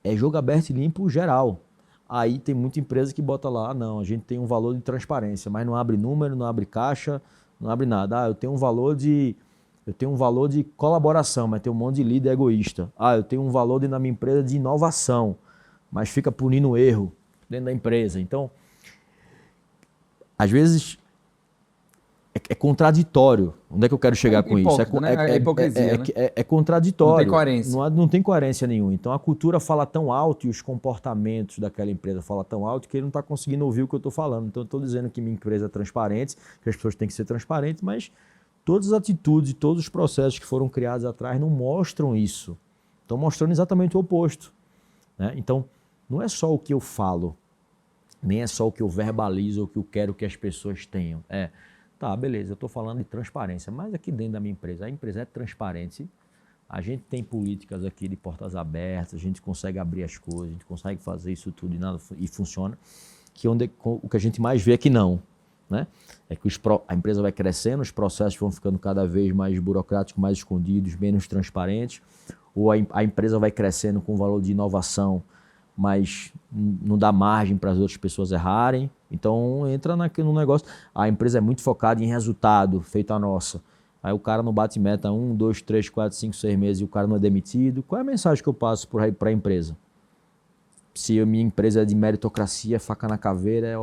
É jogo aberto e limpo geral. Aí tem muita empresa que bota lá, não, a gente tem um valor de transparência, mas não abre número, não abre caixa, não abre nada. Eu tenho um valor de colaboração, mas tem um monte de líder egoísta. Eu tenho um valor na minha empresa de inovação, mas fica punindo o erro dentro da empresa. Então, às vezes é contraditório. Onde é que eu quero chegar com isso? É hipocrisia, né? É contraditório. Não tem coerência. Não tem coerência nenhuma. Então a cultura fala tão alto e os comportamentos daquela empresa falam tão alto que ele não está conseguindo ouvir o que eu estou falando. Então eu estou dizendo que minha empresa é transparente, que as pessoas têm que ser transparentes, mas todas as atitudes e todos os processos que foram criados atrás não mostram isso. Estão mostrando exatamente o oposto, né? Então não é só o que eu falo, nem é só o que eu verbalizo ou o que eu quero que as pessoas tenham. Tá, beleza, eu estou falando de transparência, mas aqui dentro da minha empresa, a empresa é transparente, a gente tem políticas aqui de portas abertas, a gente consegue abrir as coisas, a gente consegue fazer isso tudo e funciona, que o que a gente mais vê é que não, né? É que a empresa vai crescendo, os processos vão ficando cada vez mais burocráticos, mais escondidos, menos transparentes, ou a empresa vai crescendo com valor de inovação, mas não dá margem para as outras pessoas errarem. Então entra no negócio. A empresa é muito focada em resultado, feito a nossa. Aí o cara não bate meta 1, 2, 3, 4, 5, 6 meses e o cara não é demitido. Qual é a mensagem que eu passo para a empresa? Se a minha empresa é de meritocracia, faca na caveira,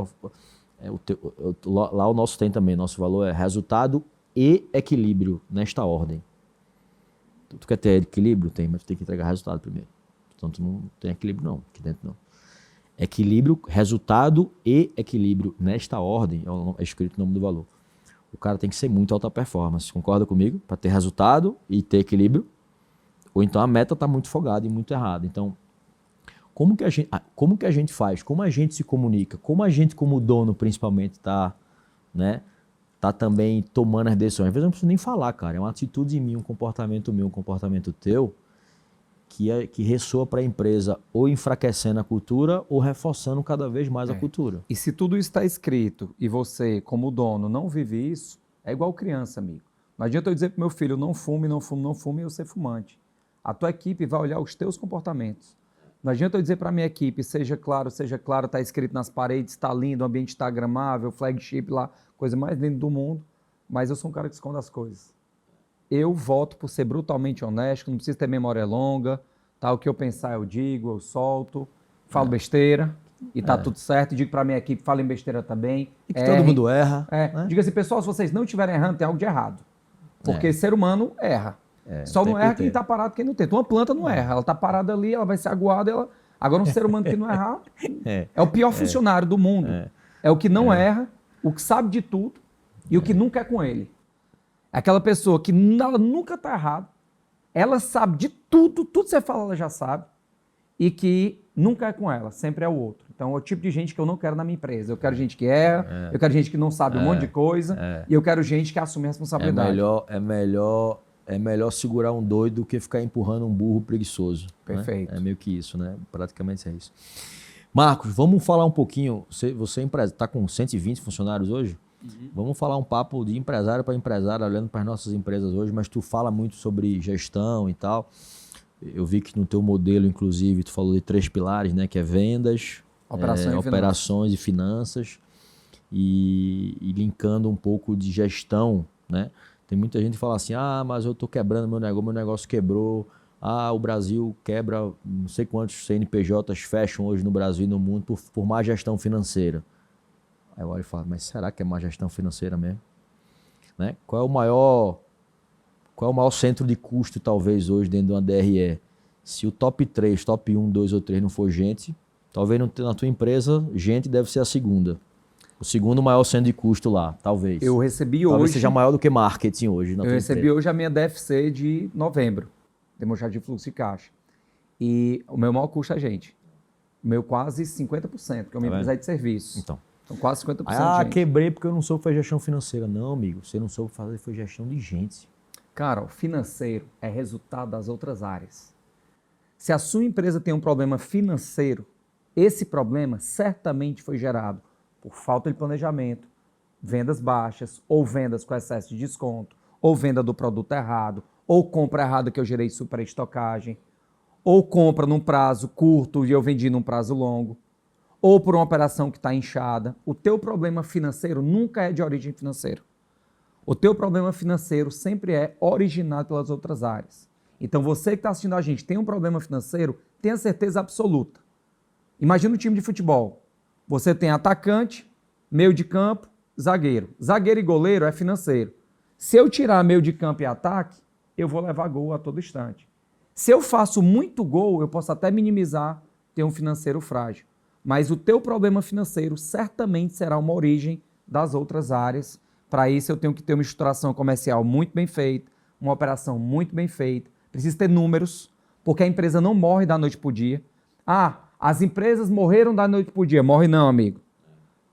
lá o nosso tem também. Nosso valor é resultado e equilíbrio, nesta ordem. Tu quer ter equilíbrio? Tem, mas tu tem que entregar resultado primeiro. Então tu não tem equilíbrio não, aqui dentro não. Equilíbrio, resultado e equilíbrio. Nesta ordem é escrito o nome do valor. O cara tem que ser muito alta performance. Concorda comigo? Para ter resultado e ter equilíbrio. Ou então a meta está muito folgada e muito errada. Então, como que a gente faz? Como a gente se comunica? Como a gente, como dono, principalmente, está, né, tá também tomando as decisões? Às vezes eu não preciso nem falar, cara. É uma atitude minha, um comportamento meu, um comportamento teu, que ressoa para a empresa ou enfraquecendo a cultura ou reforçando cada vez mais a cultura. E se tudo isso está escrito e você, como dono, não vive isso, é igual criança, amigo. Não adianta eu dizer para meu filho, não fume, não fume, não fume, e eu ser fumante. A tua equipe vai olhar os teus comportamentos. Não adianta eu dizer para a minha equipe, seja claro, está escrito nas paredes, está lindo, o ambiente está agramável, flagship lá, coisa mais linda do mundo, mas eu sou um cara que esconde as coisas. Eu voto por ser brutalmente honesto, não preciso ter memória longa, tá? O que eu pensar eu digo, eu solto, falo besteira e tá tudo certo. Digo pra minha equipe, falem besteira também. E que todo mundo erra. Né? Diga assim, pessoal, se vocês não estiverem errando, tem algo de errado. Porque ser humano erra. Só não erra quem tá parado, quem não tenta. Uma planta não erra, ela tá parada ali, ela vai ser aguada. Agora um ser humano que não errar é o pior funcionário do mundo. É o que não erra, o que sabe de tudo e o que nunca é com ele. Aquela pessoa que ela nunca está errada, ela sabe de tudo, tudo que você fala ela já sabe, e que nunca é com ela, sempre é o outro. Então é o tipo de gente que eu não quero na minha empresa. Eu quero gente que erra, eu quero gente que não sabe um monte de coisa, e eu quero gente que assume a responsabilidade. É melhor segurar um doido do que ficar empurrando um burro preguiçoso. Perfeito. Né? É meio que isso, né? Praticamente é isso. Marcos, vamos falar um pouquinho, você está com 120 funcionários hoje? Vamos falar um papo de empresário para empresário, olhando para as nossas empresas hoje, mas tu fala muito sobre gestão e tal. Eu vi que no teu modelo, inclusive, tu falou de 3 pilares, né? Que é vendas, operações e finanças, e linkando um pouco de gestão, né? Tem muita gente que fala assim, mas eu estou quebrando meu negócio quebrou, o Brasil quebra, não sei quantos CNPJs fecham hoje no Brasil e no mundo por má gestão financeira. Aí eu olho e falo, mas será que é má gestão financeira mesmo? Né? Qual é o maior centro de custo, talvez, hoje dentro de uma DRE? Se o top 3, top 1, 2 ou 3 não for gente, talvez na tua empresa, gente deve ser a segunda. O segundo maior centro de custo lá, talvez. Eu recebi Talvez hoje... seja maior do que marketing hoje na tua Eu recebi empresa. hoje a minha DFC de novembro, demonstrativo de fluxo de caixa. E o meu maior custo é gente. O meu quase 50%, que é uma empresa de serviço. Então quase 50% Ah, gente. quebrei porque eu não soube fazer gestão financeira. Não, amigo, você não soube fazer foi gestão de gente. Cara, o financeiro é resultado das outras áreas. Se a sua empresa tem um problema financeiro, esse problema certamente foi gerado por falta de planejamento, vendas baixas, ou vendas com excesso de desconto, ou venda do produto errado, ou compra errada que eu gerei superestocagem, ou compra num prazo curto e eu vendi num prazo longo, ou por uma operação que está inchada. O teu problema financeiro nunca é de origem financeira. O teu problema financeiro sempre é originado pelas outras áreas. Então você que está assistindo a gente tem um problema financeiro, tenha certeza absoluta. Imagina um time de futebol. Você tem atacante, meio de campo, zagueiro. Zagueiro e goleiro é financeiro. Se eu tirar meio de campo e ataque, eu vou levar gol a todo instante. Se eu faço muito gol, eu posso até minimizar ter um financeiro frágil. Mas o teu problema financeiro certamente será uma origem das outras áreas. Para isso eu tenho que ter uma estruturação comercial muito bem feita, uma operação muito bem feita. Preciso ter números, porque a empresa não morre da noite para o dia. Ah, as empresas morreram da noite para o dia. Morre não, amigo.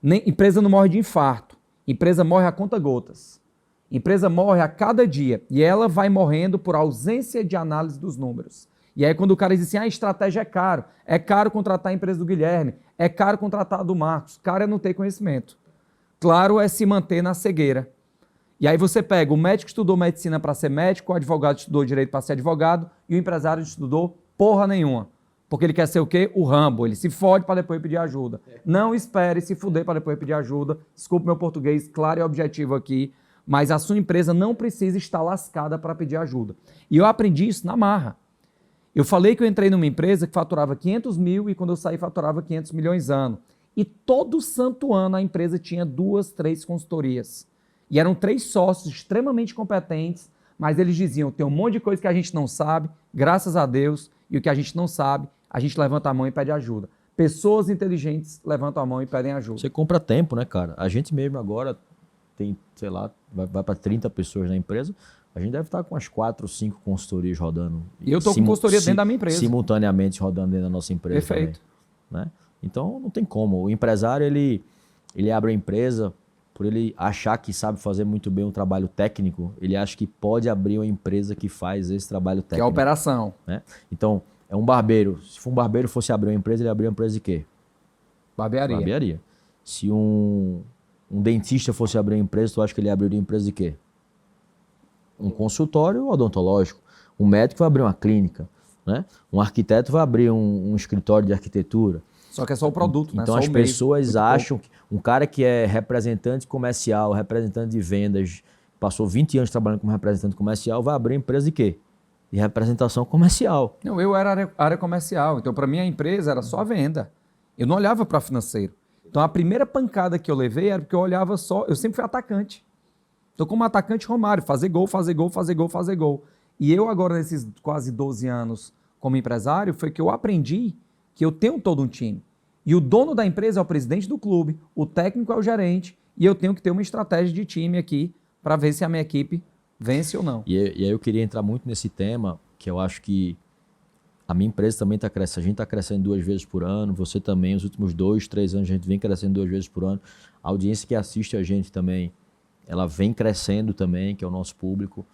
Empresa não morre de infarto. Empresa morre a conta-gotas. Empresa morre a cada dia. E ela vai morrendo por ausência de análise dos números. E aí quando o cara diz assim, a estratégia é caro contratar a empresa do Guilherme, é caro contratar a do Marcos. Cara é não ter conhecimento. Claro é se manter na cegueira. E aí você pega o médico que estudou medicina para ser médico, o advogado estudou direito para ser advogado e o empresário estudou porra nenhuma. Porque ele quer ser o quê? O Rambo. Ele se fode para depois pedir ajuda. Não espere se fuder para depois pedir ajuda. Desculpe meu português, claro e objetivo aqui. Mas a sua empresa não precisa estar lascada para pedir ajuda. E eu aprendi isso na marra. Eu falei que eu entrei numa empresa que faturava 500 mil e quando eu saí faturava 500 milhões ano. E todo santo ano a empresa tinha 2, 3 consultorias. E eram 3 sócios extremamente competentes, mas eles diziam, tem um monte de coisa que a gente não sabe, graças a Deus, e o que a gente não sabe, a gente levanta a mão e pede ajuda. Pessoas inteligentes levantam a mão e pedem ajuda. Você compra tempo, né, cara? A gente mesmo agora tem, sei lá, vai para 30 pessoas na empresa, a gente deve estar com umas 4 ou 5 consultorias rodando. E eu estou com consultoria dentro da minha empresa. Simultaneamente rodando dentro da nossa empresa. Perfeito. Também, né? Então não tem como. O empresário, ele abre a empresa por ele achar que sabe fazer muito bem um trabalho técnico, ele acha que pode abrir uma empresa que faz esse trabalho técnico. Que é a operação. Né? Então, é um barbeiro. Se um barbeiro fosse abrir uma empresa, ele abriria uma empresa de quê? Barbearia. Barbearia. Se um dentista fosse abrir uma empresa, tu acha que ele abriria uma empresa de quê? Um consultório odontológico. Um médico vai abrir uma clínica. Né? Um arquiteto vai abrir um escritório de arquitetura. Só que é só o produto, né? Então as pessoas acham que um cara que é representante comercial, representante de vendas, passou 20 anos trabalhando como representante comercial, vai abrir empresa de quê? De representação comercial. Não, eu era área comercial, então para mim a empresa era só a venda. Eu não olhava para financeiro. Então a primeira pancada que eu levei era porque eu olhava só, eu sempre fui atacante. Então como atacante Romário, fazer gol, fazer gol, fazer gol, fazer gol. E eu agora nesses quase 12 anos como empresário, foi que eu aprendi que eu tenho todo um time. E o dono da empresa é o presidente do clube, o técnico é o gerente, e eu tenho que ter uma estratégia de time aqui para ver se a minha equipe vence ou não. E aí eu queria entrar muito nesse tema, que eu acho que a minha empresa também está crescendo. A gente está crescendo 2 vezes por ano, você também, os últimos 2, 3 anos a gente vem crescendo 2 vezes por ano. A audiência que assiste a gente também, ela vem crescendo também, que é o nosso público.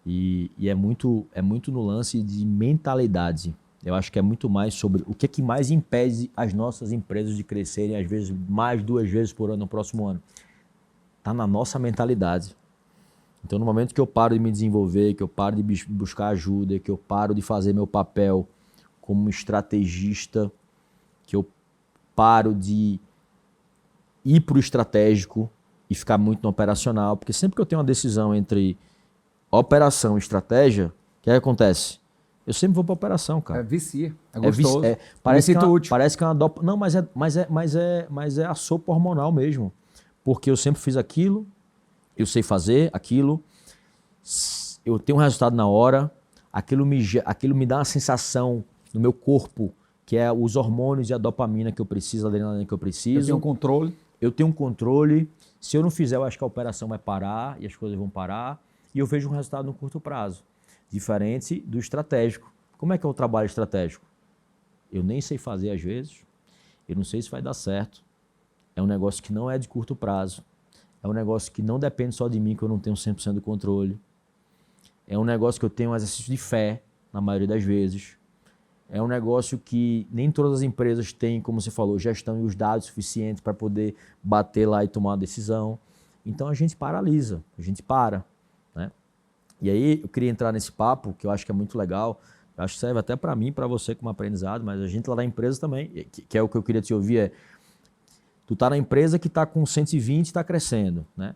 E é muito no lance de mentalidade. Eu acho que é muito mais sobre o que mais impede as nossas empresas de crescerem, às vezes, mais 2 vezes por ano no próximo ano. Está na nossa mentalidade. Então, no momento que eu paro de me desenvolver, que eu paro de buscar ajuda, que eu paro de fazer meu papel como estrategista, que eu paro de ir para o estratégico e ficar muito no operacional, porque sempre que eu tenho uma decisão entre operação e estratégia, o que acontece? Eu sempre vou para operação, cara. Vicia, é gostoso. Parece que é uma dopa. Não, mas é a sopa hormonal mesmo. Porque eu sempre fiz aquilo, eu sei fazer aquilo, eu tenho um resultado na hora, aquilo me dá uma sensação no meu corpo, que é os hormônios e a dopamina que eu preciso, a adrenalina que eu preciso. Eu tenho um controle. Eu tenho um controle. Se eu não fizer, eu acho que a operação vai parar e as coisas vão parar. E eu vejo um resultado no curto prazo, diferente do estratégico. Como é que é o trabalho estratégico? Eu nem sei fazer às vezes, eu não sei se vai dar certo. É um negócio que não é de curto prazo. É um negócio que não depende só de mim, que eu não tenho 100% do controle. É um negócio que eu tenho um exercício de fé, na maioria das vezes. É um negócio que nem todas as empresas têm, como você falou, gestão e os dados suficientes para poder bater lá e tomar uma decisão. Então a gente paralisa, a gente para, né? E aí eu queria entrar nesse papo, que eu acho que é muito legal, eu acho que serve até para mim, para você como aprendizado, mas a gente lá na empresa também, que é o que eu queria te ouvir, tu tá na empresa que está com 120 e está crescendo, né?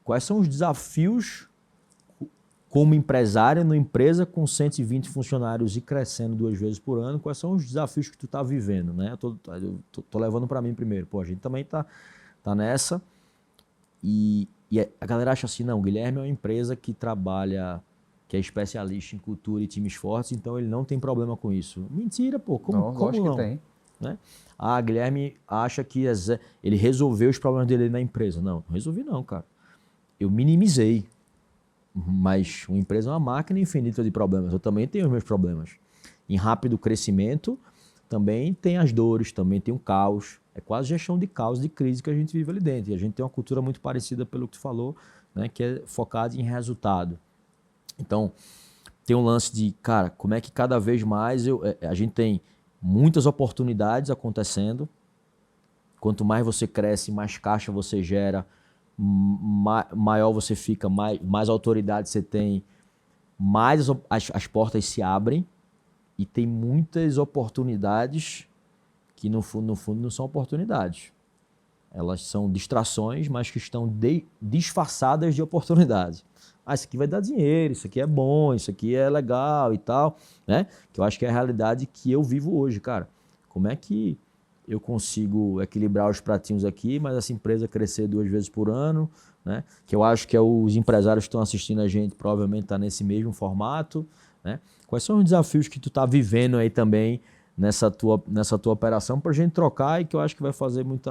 Quais são os desafios como empresário numa empresa com 120 funcionários e crescendo 2 vezes por ano? Quais são os desafios que tu tá vivendo, né? Eu tô levando para mim primeiro. Pô, a gente também tá nessa e a galera acha assim, não, o Guilherme é uma empresa que trabalha, que é especialista em cultura e times fortes, então ele não tem problema com isso. Mentira, pô, como não? Que tem. Né? Ah, Guilherme acha que ele resolveu os problemas dele na empresa. Não resolvi não, cara. Eu minimizei. Mas uma empresa é uma máquina infinita de problemas. Eu também tenho os meus problemas. Em rápido crescimento, também tem as dores, também tem o caos. É quase gestão de caos, de crise que a gente vive ali dentro. E a gente tem uma cultura muito parecida pelo que tu falou, né, que é focada em resultado. Então, tem um lance de, cara, como é que cada vez mais a gente tem muitas oportunidades acontecendo. Quanto mais você cresce, mais caixa você gera, maior você fica, mais autoridade você tem, mais as portas se abrem e tem muitas oportunidades que no fundo não são oportunidades. Elas são distrações, mas que estão disfarçadas de oportunidades. Ah, isso aqui vai dar dinheiro, isso aqui é bom, isso aqui é legal e tal, né? Que eu acho que é a realidade que eu vivo hoje, cara. Como é que eu consigo equilibrar os pratinhos aqui, mas essa empresa crescer 2 vezes por ano, né? Que eu acho que os empresários que estão assistindo a gente provavelmente estão nesse mesmo formato, né? Quais são os desafios que tu está vivendo aí também nessa tua operação para a gente trocar e que eu acho que vai fazer muito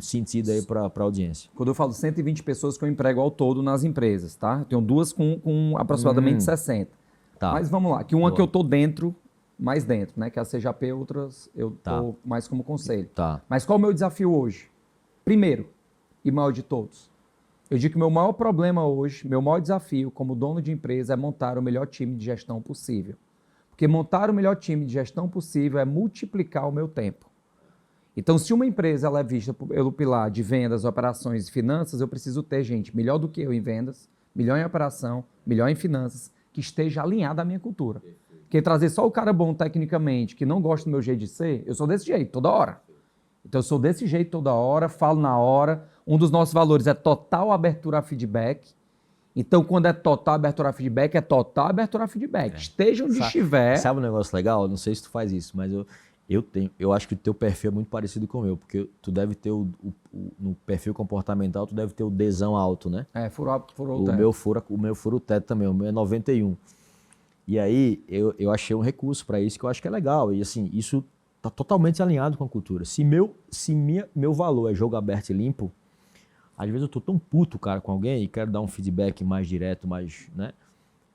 sentido aí para a audiência. Quando eu falo 120 pessoas que eu emprego ao todo nas empresas, tá? Eu tenho 2 com aproximadamente 60. Tá. Mas vamos lá, que uma que eu tô mais dentro, né? Que é a CJP, outras eu tô mais como conselho. Tá. Mas qual é o meu desafio hoje? Primeiro, e maior de todos, eu digo que meu maior problema hoje, meu maior desafio como dono de empresa é montar o melhor time de gestão possível. Porque montar o melhor time de gestão possível é multiplicar o meu tempo. Então, se uma empresa ela é vista pelo pilar de vendas, operações e finanças, eu preciso ter gente melhor do que eu em vendas, melhor em operação, melhor em finanças, que esteja alinhada à minha cultura. Porque trazer só o cara bom tecnicamente, que não gosta do meu jeito de ser, eu sou desse jeito, toda hora. Então eu sou desse jeito toda hora, falo na hora. Um dos nossos valores é total abertura a feedback. Então quando é total abertura a feedback, é total abertura a feedback. Esteja onde estiver. Sabe um negócio legal? Não sei se tu faz isso, mas eu acho que o teu perfil é muito parecido com o meu, porque tu deve ter no perfil comportamental, tu deve ter o Dzão alto, né? Furou o teto. O meu fura o teto também, o meu é 91. E aí, eu achei um recurso para isso que eu acho que é legal. E assim, isso tá totalmente alinhado com a cultura. Se meu valor é jogo aberto e limpo, às vezes eu tô tão puto, cara, com alguém e quero dar um feedback mais direto, mais, né?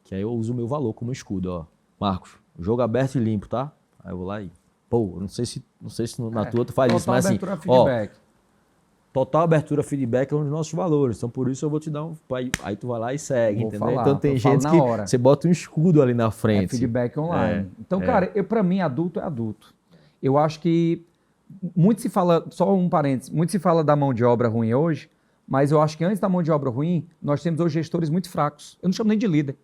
Que aí eu uso o meu valor como escudo, ó. Marcos, jogo aberto e limpo, tá? Aí eu vou lá e, pô, não sei se na tua tu faz isso, mas assim, feedback. Total abertura, feedback é um dos nossos valores. Então, por isso eu vou te dar aí tu vai lá e segue, entendeu? Então, tem gente que você bota um escudo ali na frente. Feedback online. Então, cara, pra mim, adulto é adulto. Eu acho que muito se fala, só um parênteses, muito se fala da mão de obra ruim hoje, mas eu acho que antes da mão de obra ruim, nós temos hoje gestores muito fracos. Eu não chamo nem de líder.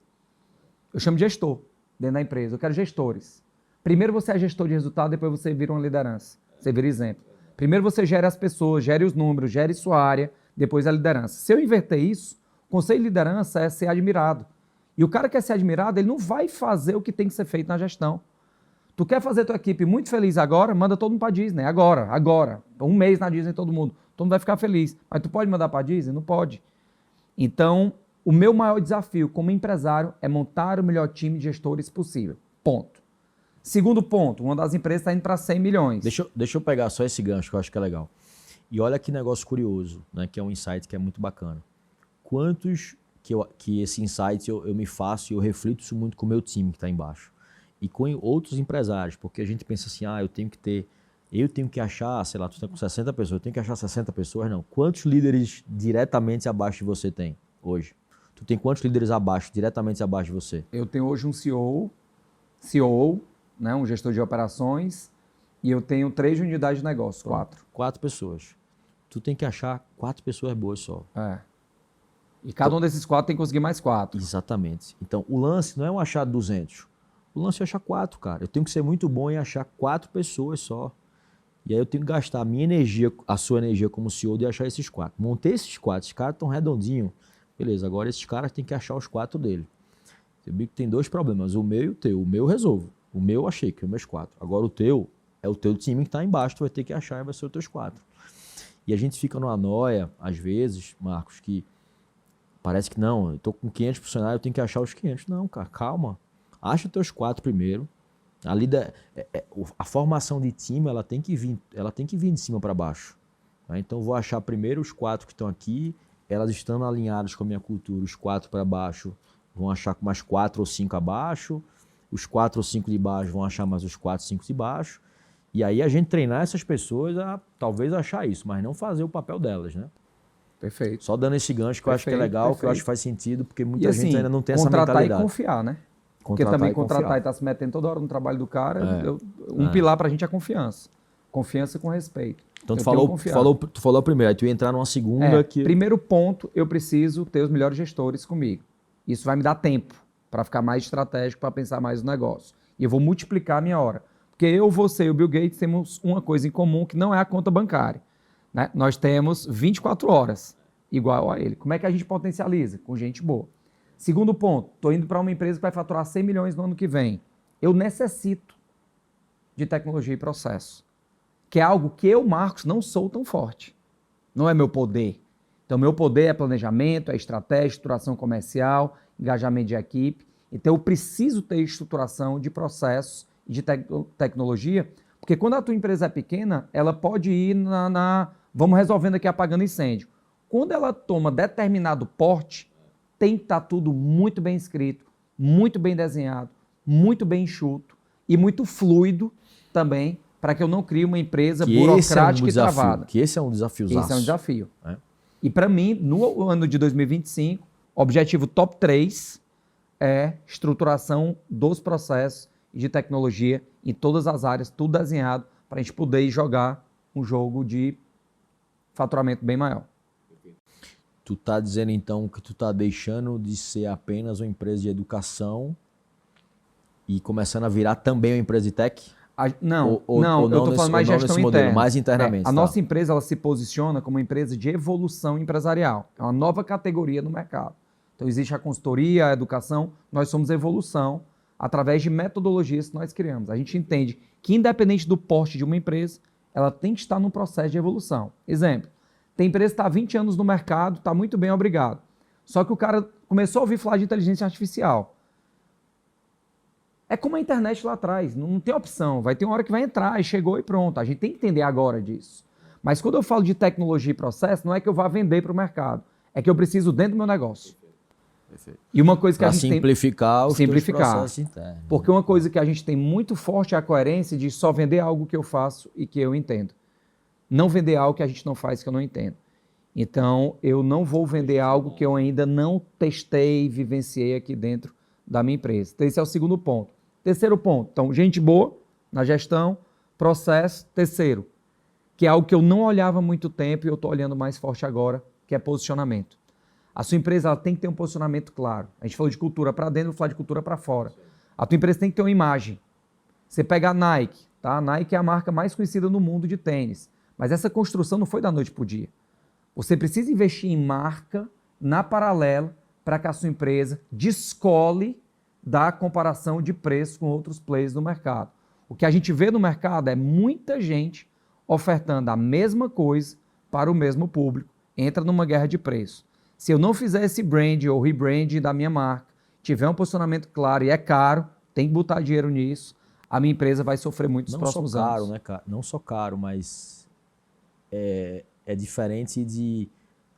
Eu chamo de gestor dentro da empresa. Eu quero gestores. Primeiro você é gestor de resultado, depois você vira uma liderança. Você vira exemplo. Primeiro você gera as pessoas, gere os números, gere sua área, depois a liderança. Se eu inverter isso, o conselho de liderança é ser admirado. E o cara que quer ser admirado, ele não vai fazer o que tem que ser feito na gestão. Tu quer fazer tua equipe muito feliz agora, manda todo mundo para Disney, agora. 1 mês na Disney todo mundo vai ficar feliz. Mas tu pode mandar para Disney? Não pode. Então, O meu maior desafio como empresário é montar o melhor time de gestores possível. Ponto. Segundo ponto, uma das empresas está indo para 100 milhões. Deixa eu pegar só esse gancho que eu acho que é legal. E olha que negócio curioso, né? Que é um insight que é muito bacana. Quantos que esse insight eu me faço e eu reflito isso muito com o meu time que está embaixo. E com outros empresários, porque a gente pensa assim, eu tenho que achar, sei lá, tu está com 60 pessoas, eu tenho que achar 60 pessoas, não. Quantos líderes diretamente abaixo de você tem hoje? Tu tem quantos líderes diretamente abaixo de você? Eu tenho hoje um CEO, né, um gestor de operações, e eu tenho 3 unidades de negócio, 4. 4 pessoas. Tu tem que achar 4 pessoas boas só. E cada um desses 4 tem que conseguir mais 4. Exatamente. Então, o lance não é um achar 200. O lance é achar 4, cara. Eu tenho que ser muito bom em achar 4 pessoas só. E aí eu tenho que gastar a minha energia, a sua energia como CEO de achar esses 4. Montei esses 4, esses caras estão redondinhos. Beleza, agora esses caras têm que achar os 4 dele. Você viu que tem 2 problemas, o meu e o teu. O meu eu resolvo. O meu eu achei, que é os meus 4. Agora o teu é o teu time que está embaixo, tu vai ter que achar e vai ser os teus 4. E a gente fica numa noia, às vezes, Marcos, que parece que não, eu estou com 500 funcionários, eu tenho que achar os 500. Não, cara, calma. Acha os teus 4 primeiro. A formação de time, ela tem que vir de cima para baixo. Tá? Então, eu vou achar primeiro os 4 que estão aqui, elas estando alinhadas com a minha cultura, os 4 para baixo vão achar com mais 4 ou 5 abaixo, os 4 ou 5 de baixo vão achar mais os 4, 5 de baixo, e aí a gente treinar essas pessoas a talvez achar isso, mas não fazer o papel delas, né? Perfeito. Só dando esse gancho que eu acho que é legal, que eu acho que faz sentido, porque muita gente ainda não tem essa mentalidade. Contratar e confiar, né? Porque também contratar e estar se metendo toda hora no trabalho do cara, pilar pra gente é confiança. Confiança com respeito. Então tu falou primeiro, aí tu ia entrar numa segunda que... Primeiro ponto, eu preciso ter os melhores gestores comigo. Isso vai me dar tempo para ficar mais estratégico, para pensar mais no negócio. E eu vou multiplicar a minha hora. Porque eu, você e o Bill Gates temos uma coisa em comum que não é a conta bancária. Né? Nós temos 24 horas igual a ele. Como é que a gente potencializa? Com gente boa. Segundo ponto, estou indo para uma empresa que vai faturar 100 milhões no ano que vem. Eu necessito de tecnologia e processo, que é algo que eu, Marcos, não sou tão forte. Não é meu poder. Então, meu poder é planejamento, é estratégia, estruturação comercial, engajamento de equipe. Então, eu preciso ter estruturação de processos e de tecnologia, porque quando a tua empresa é pequena, ela pode ir vamos resolvendo aqui apagando incêndio. Quando ela toma determinado porte, tem que estar tudo muito bem escrito, muito bem desenhado, muito bem enxuto e muito fluido também, para que eu não crie uma empresa burocrática e travada. Que esse é um desafio. Esse é um desafio. E para mim, no ano de 2025, objetivo top 3 é estruturação dos processos e de tecnologia em todas as áreas, tudo desenhado, para a gente poder ir jogar um jogo de faturamento bem maior. Tu tá dizendo então que tu tá deixando de ser apenas uma empresa de educação e começando a virar também uma empresa de tech? Não, eu estou falando mais gestão interna. Mais internamente. A nossa empresa ela se posiciona como uma empresa de evolução empresarial. É uma nova categoria no mercado. Então existe a consultoria, a educação, nós somos evolução através de metodologias que nós criamos. A gente entende que independente do porte de uma empresa, ela tem que estar num processo de evolução. Exemplo, tem empresa que está há 20 anos no mercado, está muito bem, obrigado. Só que o cara começou a ouvir falar de inteligência artificial. É como a internet lá atrás, não tem opção, vai ter uma hora que vai entrar e chegou e pronto. A gente tem que entender agora disso. Mas quando eu falo de tecnologia e processo, não é que eu vá vender para o mercado, é que eu preciso dentro do meu negócio. Perfeito. E uma coisa que pra a gente simplificar tem... os processos internos. Porque uma coisa que a gente tem muito forte é a coerência de só vender algo que eu faço e que eu entendo. Não vender algo que a gente não faz que eu não entendo. Então, eu não vou vender algo que eu ainda não testei, vivenciei aqui dentro da minha empresa. Então, esse é o segundo ponto. Terceiro ponto, então, gente boa na gestão, processo. Terceiro, que é algo que eu não olhava há muito tempo e eu estou olhando mais forte agora, que é posicionamento. A sua empresa ela tem que ter um posicionamento claro. A gente falou de cultura para dentro, vou falar de cultura para fora. A tua empresa tem que ter uma imagem. Você pega a Nike, tá? A Nike é a marca mais conhecida no mundo de tênis. Mas essa construção não foi da noite para o dia. Você precisa investir em marca na paralela para que a sua empresa descole da comparação de preço com outros players no mercado. O que a gente vê no mercado é muita gente ofertando a mesma coisa para o mesmo público. Entra numa guerra de preço. Se eu não fizer esse brand ou rebrand da minha marca, tiver um posicionamento claro e é caro, tem que botar dinheiro nisso, a minha empresa vai sofrer muito nos próximos anos. Não só caro, né, cara? Não só caro, mas é diferente de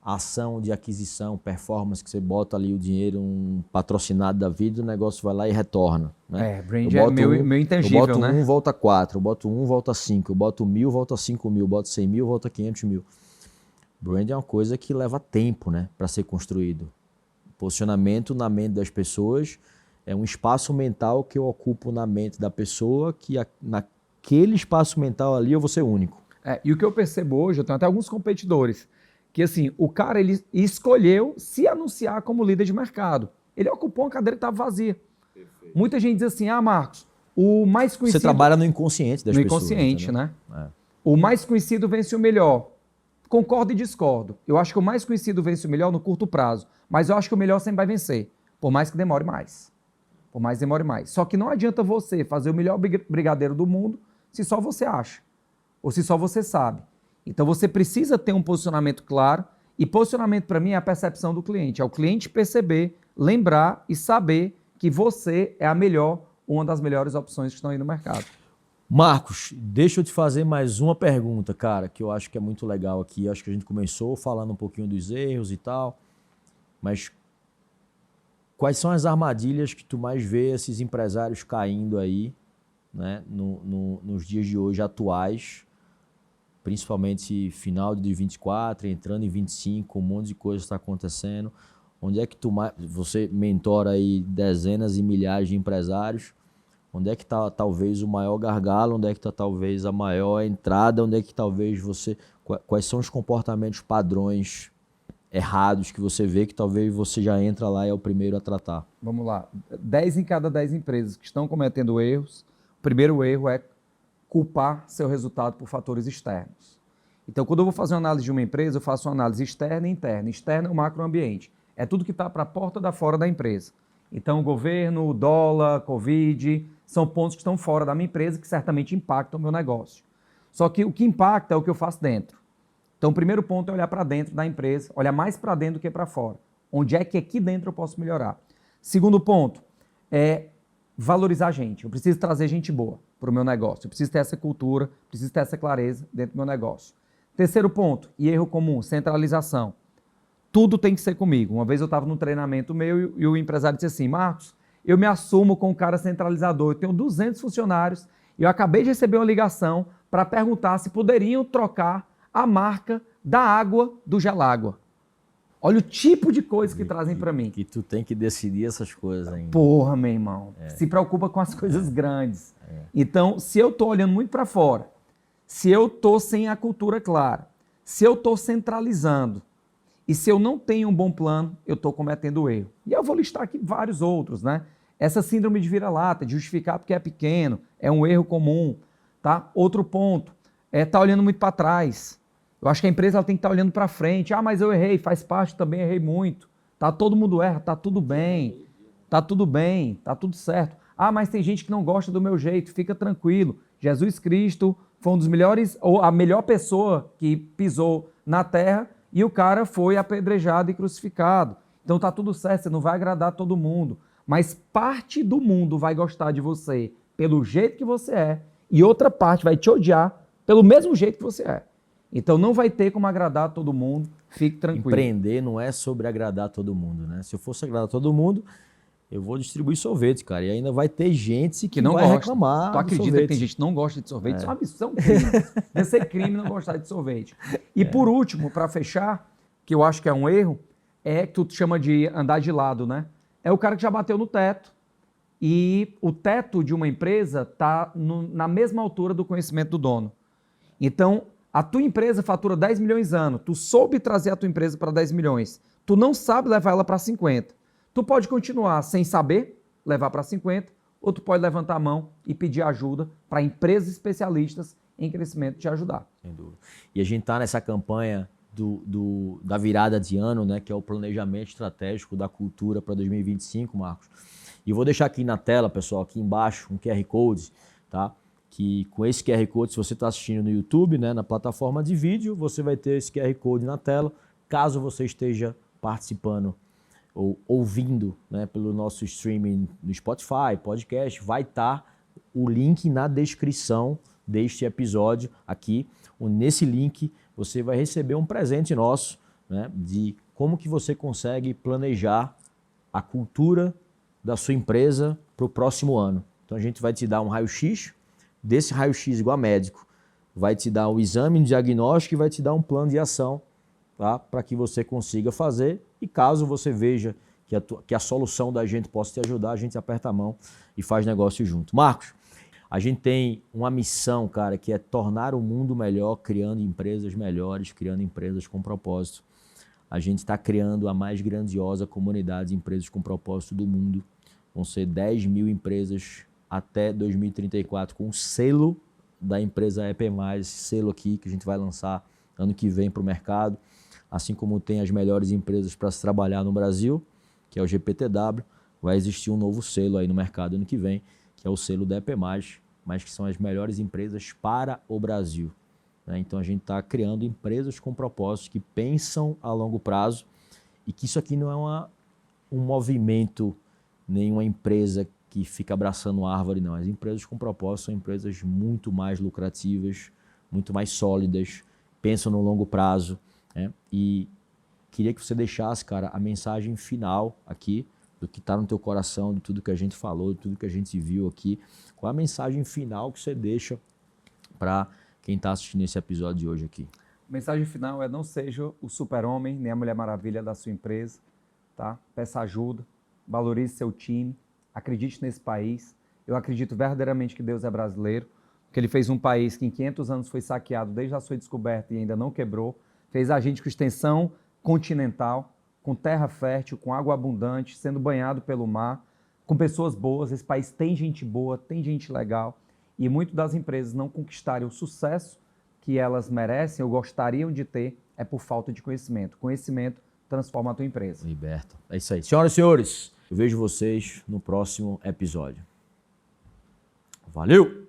ação de aquisição, performance, que você bota ali o dinheiro, um patrocinado da vida, o negócio vai lá e retorna. Né? Brand é meu intangível, eu boto né? 1, volta 4, eu boto 1, volta 5, eu boto 1.000, volta 5.000, eu boto 100.000, volta 500.000. Brand é uma coisa que leva tempo, né, para ser construído. Posicionamento na mente das pessoas é um espaço mental que eu ocupo na mente da pessoa, que naquele espaço mental ali eu vou ser único. E o que eu percebo hoje, eu tenho até alguns competidores, que assim, o cara ele escolheu se anunciar como líder de mercado. Ele ocupou uma cadeira que estava vazia. Perfeito. Muita gente diz assim, Marcos, o mais conhecido... Você trabalha no inconsciente das pessoas. No inconsciente, né? O mais conhecido vence o melhor. Concordo e discordo. Eu acho que o mais conhecido vence o melhor no curto prazo, mas eu acho que o melhor sempre vai vencer, por mais que demore mais. Por mais que demore mais. Só que não adianta você fazer o melhor brigadeiro do mundo se só você acha, ou se só você sabe. Então você precisa ter um posicionamento claro, e posicionamento para mim é a percepção do cliente. É o cliente perceber, lembrar e saber que você é a melhor, uma das melhores opções que estão aí no mercado. Marcos, deixa eu te fazer mais uma pergunta, cara, que eu acho que é muito legal aqui. Acho que a gente começou falando um pouquinho dos erros e tal, mas quais são as armadilhas que tu mais vê esses empresários caindo aí, né, nos dias de hoje atuais, principalmente final de 24, entrando em 25, um monte de coisa está acontecendo. Onde é que você mentora aí dezenas e milhares de empresários? Onde é que está talvez o maior gargalo? Onde é que está talvez a maior entrada? Onde é que talvez quais são os comportamentos padrões errados que você vê que talvez você já entra lá e é o primeiro a tratar? Vamos lá. 10 em cada 10 empresas que estão cometendo erros, o primeiro erro é culpar seu resultado por fatores externos. Então, quando eu vou fazer uma análise de uma empresa, eu faço uma análise externa e interna. Externa é o macroambiente. É tudo que está para a porta da fora da empresa. Então, o governo, o dólar, Covid, são pontos que estão fora da minha empresa que certamente impactam o meu negócio. Só que o que impacta é o que eu faço dentro. Então, o primeiro ponto é olhar para dentro da empresa, olhar mais para dentro do que para fora. Onde é que aqui dentro eu posso melhorar? Segundo ponto é valorizar a gente. Eu preciso trazer gente boa para o meu negócio. Eu preciso ter essa cultura, preciso ter essa clareza dentro do meu negócio. Terceiro ponto, e erro comum, centralização. Tudo tem que ser comigo. Uma vez eu estava num treinamento meu e o empresário disse assim, Marcos, eu me assumo com um cara centralizador, eu tenho 200 funcionários e eu acabei de receber uma ligação para perguntar se poderiam trocar a marca da água do Gelágua. Olha o tipo de coisa que trazem para mim. Que tu tem que decidir essas coisas ainda. Porra, meu irmão. Se preocupa com as coisas grandes. Então, se eu estou olhando muito para fora, se eu estou sem a cultura clara, se eu estou centralizando, e se eu não tenho um bom plano, eu estou cometendo erro. E eu vou listar aqui vários outros, né? Essa síndrome de vira-lata, de justificar porque é pequeno, é um erro comum, tá? Outro ponto, tá olhando muito para trás. Eu acho que a empresa ela tem que estar olhando para frente. Ah, mas eu errei, faz parte, também errei muito. Tá, todo mundo erra, tá tudo bem. Tá tudo bem, tá tudo certo. Ah, mas tem gente que não gosta do meu jeito, fica tranquilo. Jesus Cristo foi um dos melhores, ou a melhor pessoa que pisou na terra, e o cara foi apedrejado e crucificado. Então tá tudo certo, você não vai agradar todo mundo. Mas parte do mundo vai gostar de você pelo jeito que você é, e outra parte vai te odiar pelo mesmo jeito que você é. Então não vai ter como agradar todo mundo, fique tranquilo. Empreender não é sobre agradar todo mundo, né? Se eu fosse agradar todo mundo, eu vou distribuir sorvete, cara. E ainda vai ter gente que não vai reclamar. Tu acredita que tem gente que não gosta de sorvete? Isso é uma missão crime. Deve ser crime não gostar de sorvete. E por último, para fechar, que eu acho que é um erro, é que tu chama de andar de lado, né? É o cara que já bateu no teto. E o teto de uma empresa está na mesma altura do conhecimento do dono. Então, a tua empresa fatura 10 milhões ano, tu soube trazer a tua empresa para 10 milhões, tu não sabe levar ela para 50. Tu pode continuar sem saber levar para 50, ou tu pode levantar a mão e pedir ajuda para empresas especialistas em crescimento te ajudar. Sem dúvida. E a gente está nessa campanha da virada de ano, né, que é o planejamento estratégico da cultura para 2025, Marcos. E eu vou deixar aqui na tela, pessoal, aqui embaixo, um QR Code, tá? Que com esse QR Code, se você está assistindo no YouTube, né, na plataforma de vídeo, você vai ter esse QR Code na tela. Caso você esteja participando ou ouvindo, né, pelo nosso streaming no Spotify, podcast, vai estar o link na descrição deste episódio aqui. Nesse link você vai receber um presente nosso, né, de como que você consegue planejar a cultura da sua empresa para o próximo ano. Então a gente vai te dar um raio-x, desse raio-x igual a médico, vai te dar o exame de diagnóstico e vai te dar um plano de ação, tá, para que você consiga fazer, e caso você veja que a solução da gente possa te ajudar, a gente aperta a mão e faz negócio junto. Marcos, a gente tem uma missão, cara, que é tornar o mundo melhor, criando empresas melhores, criando empresas com propósito. A gente está criando a mais grandiosa comunidade de empresas com propósito do mundo. Vão ser 10 mil empresas até 2034, com o selo da empresa EP+, esse selo aqui que a gente vai lançar ano que vem para o mercado. Assim como tem as melhores empresas para se trabalhar no Brasil, que é o GPTW, vai existir um novo selo aí no mercado ano que vem, que é o selo da EP+, mas que são as melhores empresas para o Brasil. Então a gente está criando empresas com propósitos que pensam a longo prazo e que isso aqui não é um movimento, nenhuma empresa que fica abraçando árvore, não. As empresas com propósito são empresas muito mais lucrativas, muito mais sólidas, pensam no longo prazo, né? E queria que você deixasse, cara, a mensagem final aqui do que está no teu coração, de tudo que a gente falou, de tudo que a gente viu aqui. Qual a mensagem final que você deixa para quem está assistindo esse episódio de hoje aqui? A mensagem final é: não seja o super-homem nem a Mulher Maravilha da sua empresa, tá? Peça ajuda, valorize seu time, acredite nesse país. Eu acredito verdadeiramente que Deus é brasileiro, que Ele fez um país que em 500 anos foi saqueado desde a sua descoberta e ainda não quebrou, fez a gente com extensão continental, com terra fértil, com água abundante, sendo banhado pelo mar, com pessoas boas. Esse país tem gente boa, tem gente legal. E muitas das empresas não conquistarem o sucesso que elas merecem ou gostariam de ter é por falta de conhecimento. Conhecimento transforma a tua empresa. Liberta. É isso aí. Senhoras e senhores, eu vejo vocês no próximo episódio. Valeu!